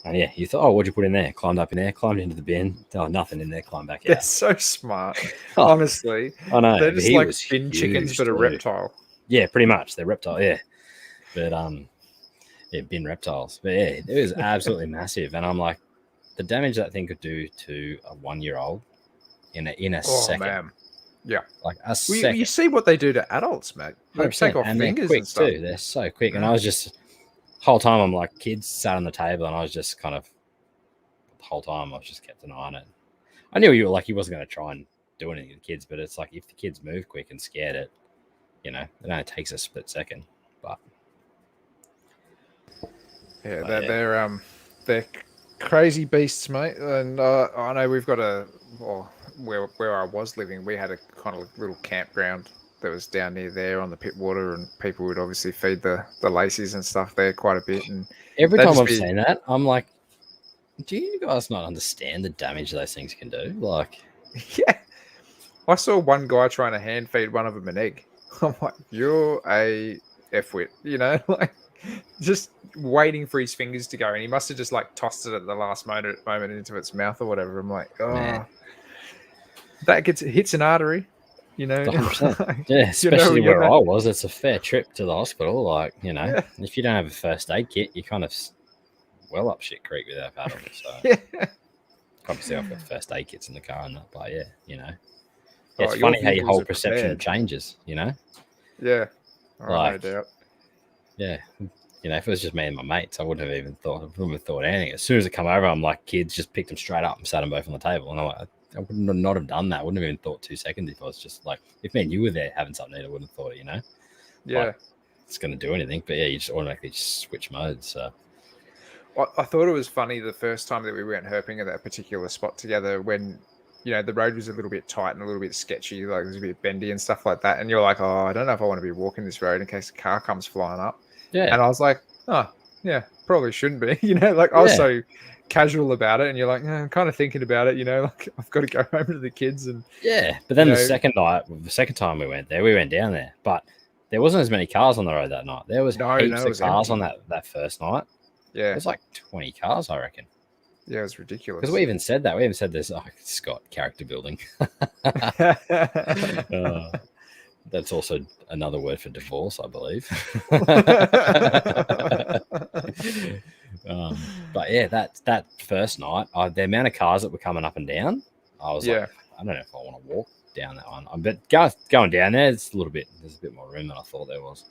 And you thought, what'd you put in there? Climbed up in there, climbed into the bin. Oh, nothing in there, climbed back out. They're so smart. Honestly. I know. They're just like bin chickens, but a reptile. Yeah, pretty much. They're reptile, yeah. But, bin reptiles. But yeah, it was absolutely massive. And I'm like, the damage that thing could do to a 1-year-old in a second. Man. Yeah. Like a second. You see what they do to adults, mate. They take off and fingers quick and stuff. too. They're so quick. And I was just, whole time I'm like, kids sat on the table, and I was just kind of, the whole time I was just kept an eye on it. I knew you were like, he wasn't going to try and do anything to the kids, but it's like, if the kids move quick and scared it, you know, it only takes a split second. But yeah, they're crazy beasts, mate. And I know we've got where I was living, we had a kind of little campground that was down near there on the Pittwater, and people would obviously feed the laces and stuff there quite a bit. And every time I've seen that, I'm like, do you guys not understand the damage those things can do? Like, yeah, I saw one guy trying to hand feed one of them an egg. I'm like, you're a F-wit, you know, like just waiting for his fingers to go, and he must have just like tossed it at the last moment into its mouth or whatever. I'm like, oh, man. That hits an artery, you know. Yeah, especially where I was. It's a fair trip to the hospital. Like, you know, if you don't have a first aid kit, you kind of well up shit creek with that paddle. So obviously I've got first aid kits in the car and that, but yeah, you know. Yeah, it's funny how your whole perception changes, you know? Yeah. Like, no doubt. Yeah. You know, if it was just me and my mates, I wouldn't have even thought anything. As soon as it come over, I'm like, kids, just picked them straight up and sat them both on the table. And I'm like, I would not have done that. I wouldn't have even thought 2 seconds if I was just like, if me and you were there having something to eat, I wouldn't have thought it, you know? Yeah. Like, it's going to do anything. But yeah, you just automatically switch modes. So I thought it was funny the first time that we went herping at that particular spot together when, you know, the road was a little bit tight and a little bit sketchy, like it was a bit bendy and stuff like that. And you're like, oh, I don't know if I want to be walking this road in case a car comes flying up. Yeah. And I was like, oh, yeah, probably shouldn't be. You know, like I was so casual about it, and you're like, I'm kind of thinking about it, you know, like I've got to go home to the kids. And yeah, but then the second time we went down there, but there wasn't as many cars on the road that night. There was heaps of cars on that first night. Yeah, it was like 20 cars, I reckon. Yeah, it was ridiculous. Because we even said that. We even said there's Scott character building. That's also another word for divorce, I believe. But yeah, that first night, the amount of cars that were coming up and down, I was like, I don't know if I want to walk down that one. But going down there, there's a bit more room than I thought there was.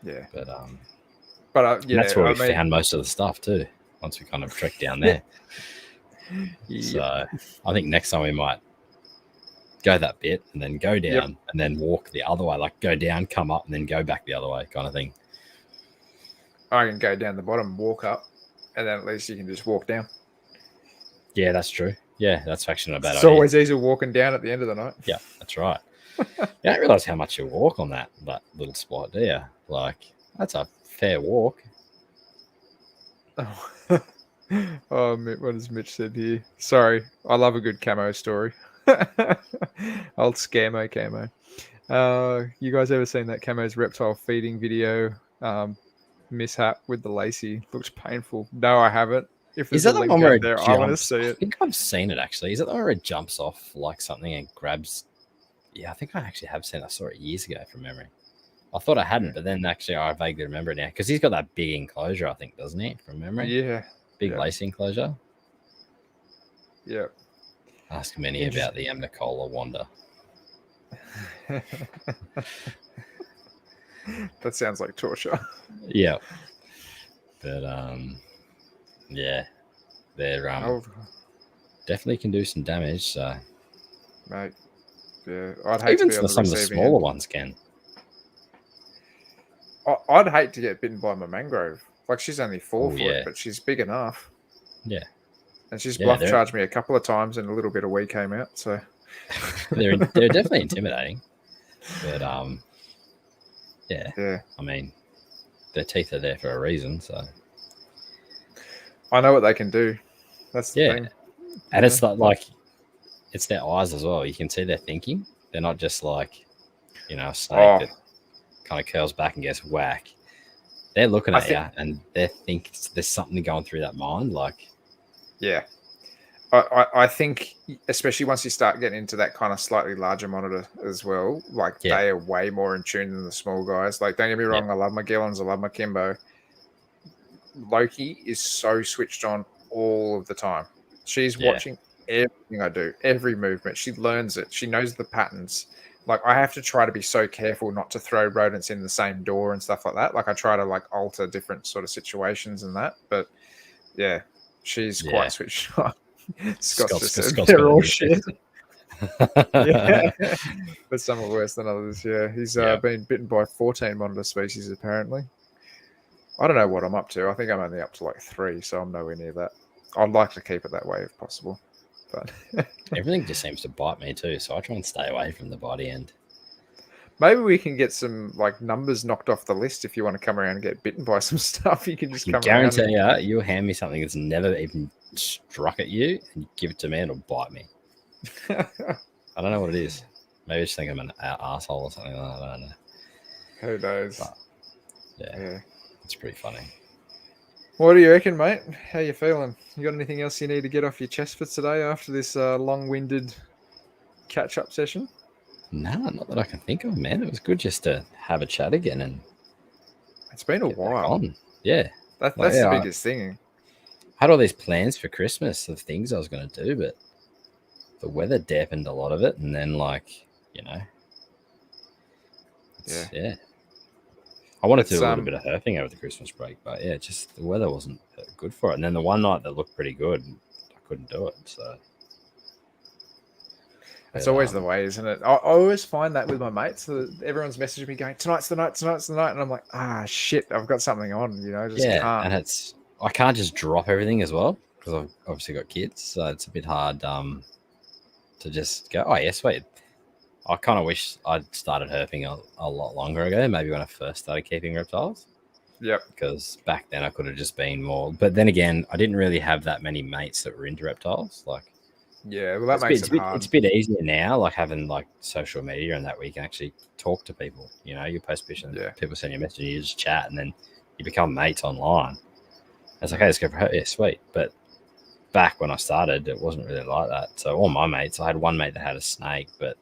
Yeah, but that's where we found most of the stuff too. Once we kind of trekked down there. So I think next time we might go that bit and then go down and then walk the other way, like go down, come up, and then go back the other way kind of thing. I can go down the bottom, walk up, and then at least you can just walk down. Yeah, that's true. Yeah, that's actually not a bad idea. It's always easier walking down at the end of the night. Yeah, that's right. You don't realize how much you walk on that little spot, do you? Like, that's a fair walk. Oh, what has Mitch said here? Sorry, I love a good camo story. Old scamo camo. You guys ever seen that Camo's reptile feeding video mishap with the lacy? Looks painful. No, I haven't. Is that the one where I want to see it? I think I've seen it actually. Is that the one where it jumps off like something and grabs? Yeah, I think I actually have seen it. I saw it years ago from memory. I thought I hadn't, but then actually I vaguely remember it now because he's got that big enclosure, I think, doesn't he? From memory. Yeah. Big lace enclosure. Yeah. Ask Minnie about the Nicola Wanda. That sounds like torture. Yeah. But yeah. They're definitely can do some damage, so mate. Yeah. I'd hate even to be some of the smaller ones can. I'd hate to get bitten by my mangrove. Like she's only 4 foot, but she's big enough. Yeah. And she's bluff charged me a couple of times and a little bit of wee came out. So they're definitely intimidating. But yeah. I mean, their teeth are there for a reason, so I know what they can do. That's the thing. And it's like it's their eyes as well. You can see they're thinking. They're not just like, you know, a snake that kind of curls back and gets whack. They're looking at you and they think there's something going through that mind. Like, yeah, I think especially once you start getting into that kind of slightly larger monitor as well, like they are way more in tune than the small guys. Like, don't get me wrong, I love my Gillons, I love my Kimbo. Loki is so switched on all of the time. She's watching everything I do, every movement. She learns it. She knows the patterns. Like, I have to try to be so careful not to throw rodents in the same door and stuff like that. Like, I try to like alter different sort of situations and that. But yeah, she's quite switched on. Scott's just said they're all shit. Yeah, but some are worse than others. Yeah, he's been bitten by 14 monitor species apparently. I don't know what I'm up to. I think I'm only up to like 3, so I'm nowhere near that. I'd like to keep it that way if possible, but everything just seems to bite me too. So I try and stay away from the body end. Maybe we can get some like numbers knocked off the list if you want to come around and get bitten by some stuff. You can just come around. Guarantee you'll hand me something that's never even struck at you, and you give it to me, and it'll bite me. I don't know what it is. Maybe I just think I'm an asshole or something. I don't know. Who knows? But, yeah, it's pretty funny. What do you reckon, mate? How you feeling? You got anything else you need to get off your chest for today after this long-winded catch-up session? No, not that I can think of, man. It was good just to have a chat again, and it's been a while. Yeah, that's the biggest thing. I had all these plans for Christmas of things I was going to do, but the weather dampened a lot of it, and then I wanted to do a little bit of herping over the Christmas break, but just the weather wasn't good for it. And then the one night that looked pretty good, I couldn't do it. So it's always the way, isn't it? I always find that with my mates. Everyone's messaging me going, "Tonight's the night," and I'm like, shit, I've got something on. Can't. And I can't just drop everything as well because I've obviously got kids, so it's a bit hard to just go. Sweet. I kind of wish I'd started herping a lot longer ago, maybe when I first started keeping reptiles. Yep. Because back then I could have just been more. But then again, I didn't really have that many mates that were into reptiles. That makes it hard. It's a bit easier now, like having like social media and that where you can actually talk to people. You know, you post pictures, people send you a message, and you just chat, and then you become mates online. It's like, hey, let's go for her. Yeah, sweet. But back when I started, it wasn't really like that. So all my mates, I had one mate that had a snake, but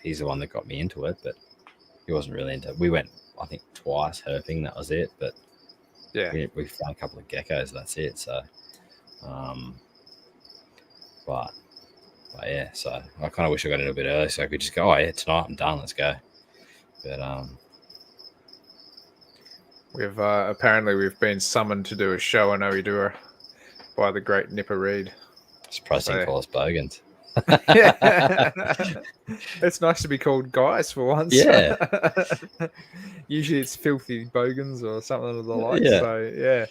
he's the one that got me into it, but he wasn't really into it. We went, I think, twice herping. That was it. But we found a couple of geckos. That's it. So, but so I kind of wish I got in a bit early so I could just go, tonight I'm done. Let's go. But we've apparently been summoned to do a show on Oedura by the great Nipper Reed. Surprised he didn't call us bogans. It's nice to be called guys for once. Yeah. Usually it's filthy bogans or something of the like. So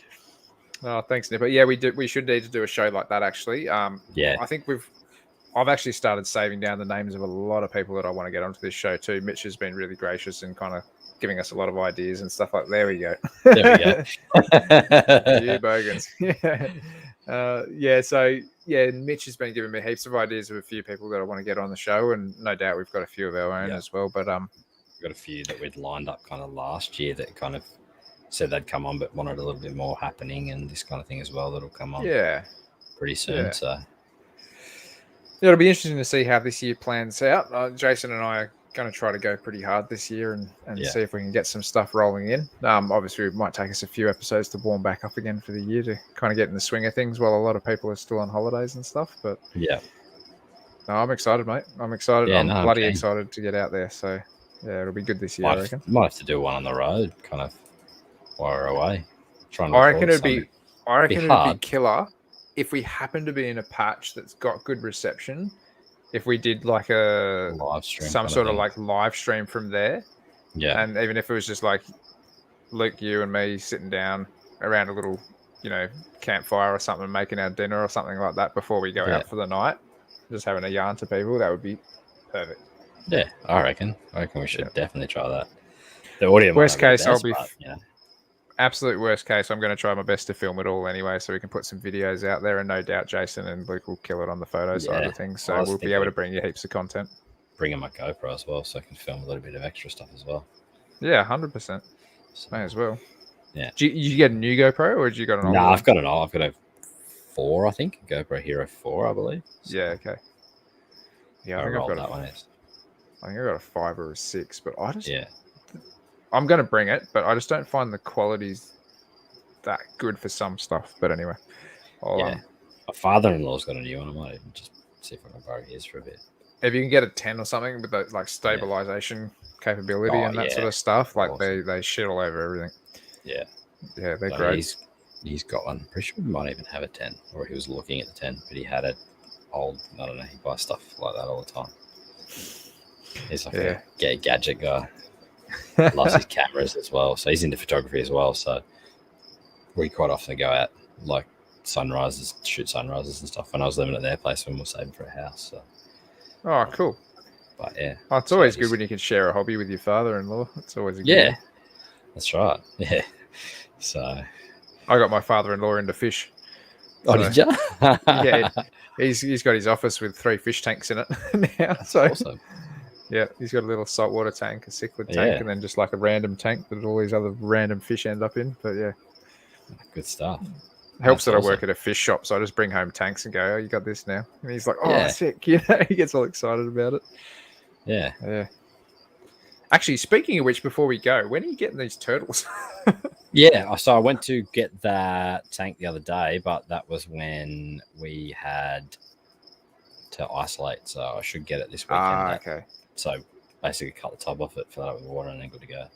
oh, thanks, Nipper. Yeah, we should need to do a show like that actually. I think I've actually started saving down the names of a lot of people that I want to get onto this show too. Mitch has been really gracious and kind of giving us a lot of ideas and stuff like that. There we go. You bogans. Mitch has been giving me heaps of ideas of a few people that I want to get on the show, and no doubt we've got a few of our own as well. But we've got a few that we'd lined up kind of last year that kind of said they'd come on, but wanted a little bit more happening and this kind of thing as well. That'll come on pretty soon. So it'll be interesting to see how this year plans out. Jason and I are going to try to go pretty hard this year and see if we can get some stuff rolling in. Obviously, it might take us a few episodes to warm back up again for the year to kind of get in the swing of things while a lot of people are still on holidays and stuff. But no, I'm excited, mate. I'm excited. I'm bloody excited to get out there. So it'll be good this year. I reckon. Might have to do one on the road, kind of while we're away. I reckon it'd be killer if we happen to be in a patch that's got good reception. If we did like a live stream, some sort of like live stream from there, and even if it was just like Luke, you and me sitting down around a little, campfire or something, making our dinner or something like that before we go out for the night, just having a yarn to people, that would be perfect. Yeah, I reckon we should definitely try that. The audio. Worst case, absolute worst case, I'm going to try my best to film it all anyway, so we can put some videos out there, and no doubt Jason and Luke will kill it on the photo side of things. So we'll be able to bring you heaps of content. Bring in my GoPro as well, so I can film a little bit of extra stuff as well. Yeah, 100%. May as well. Yeah. Did you get a new GoPro, or did you got an old one? No, I've got an old. I've got a 4, I think. GoPro Hero 4, I believe. So okay. Yeah, I think I've got that one. I think I got a 5 or a 6, but I just I'm going to bring it, but I just don't find the quality's that good for some stuff. But anyway, my father-in-law's got a new one. I might even just see if I can borrow his for a bit. If you can get a 10 or something with that like stabilization capability and that sort of stuff, like awesome. they shit all over everything. Yeah, they're great. He's got one. Pretty sure he might even have a 10, or he was looking at the 10, but he had it old. I don't know. He buys stuff like that all the time. He's like a gadget guy. Loves his cameras as well, so he's into photography as well. So we quite often go out like sunrises, shoot sunrises and stuff. When I was living at their place when we were saving for a house. So. Oh, cool. But yeah, it's always good when you can share a hobby with your father-in-law. It's always a good one. That's right. Yeah. So I got my father-in-law into fish. Oh, did you? Yeah, he's got his office with 3 fish tanks in it now. That's so awesome. Yeah, he's got a little saltwater tank, a cichlid tank, and then just like a random tank that all these other random fish end up in. But yeah, good stuff. Helps that I work at a fish shop, so I just bring home tanks and go, "Oh, you got this now," and he's like, "Oh, sick!" You know, he gets all excited about it. Yeah. Actually, speaking of which, before we go, when are you getting these turtles? Yeah, so I went to get that tank the other day, but that was when we had to isolate, so I should get it this weekend. Okay. So basically cut the top off it, fill it up with water, and then good to go.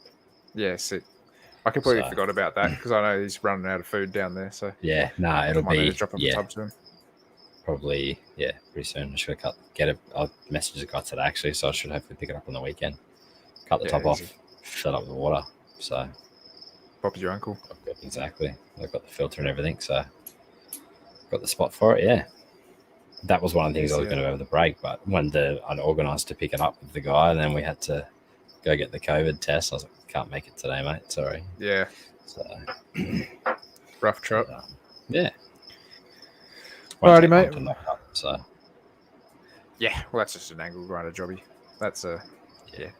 Yeah, sick. I completely forgot about that because I know he's running out of food down there. So yeah, it'll be drop him a tub to him. Probably pretty soon. I should get it. I'll message the guy today actually, so I should hopefully pick it up on the weekend. Cut the top off, fill it up with water. So Bob's your uncle. Exactly. I've got the filter and everything, so got the spot for it. Yeah. That was one of the things I was going to do over the break, but when I organised to pick it up with the guy, and then we had to go get the COVID test. I was like, can't make it today, mate. Sorry. Yeah. So rough trip. Yeah. Alrighty, mate. Yeah, well, that's just an angle grinder jobby. That's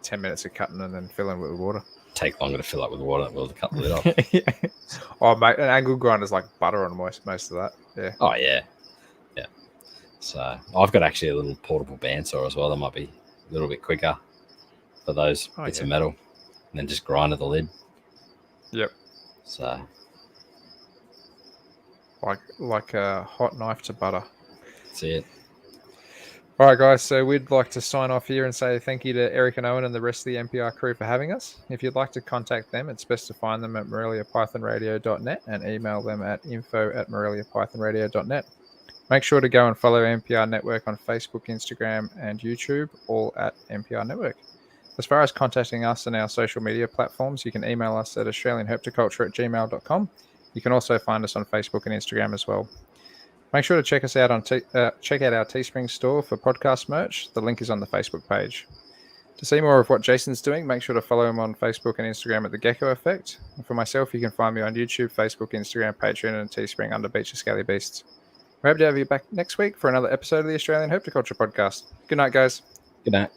10 minutes of cutting and then filling with water. Take longer to fill up with water than it will to cut the lid off. Oh, mate, an angle grinder is like butter on most of that. Yeah. Oh, yeah. Yeah. So I've got actually a little portable bandsaw as well. That might be a little bit quicker for those bits of metal. And then just grind at the lid. Yep. So. Like a hot knife to butter. That's it. All right, guys, so we'd like to sign off here and say thank you to Eric and Owen and the rest of the NPR crew for having us. If you'd like to contact them, it's best to find them at moreliapythonradio.net and email them at info@moreliapythonradio.net. Make sure to go and follow NPR Network on Facebook, Instagram, and YouTube, all at NPR Network. As far as contacting us on our social media platforms, you can email us at australianherpetoculture@gmail.com. You can also find us on Facebook and Instagram as well. Make sure to check us out on check out our Teespring store for podcast merch. The link is on the Facebook page. To see more of what Jason's doing, make sure to follow him on Facebook and Instagram at The Gecko Effect. And for myself, you can find me on YouTube, Facebook, Instagram, Patreon, and Teespring under Beach of Scaly Beasts. We hope to have you back next week for another episode of the Australian Herpetoculture Podcast. Good night, guys. Good night.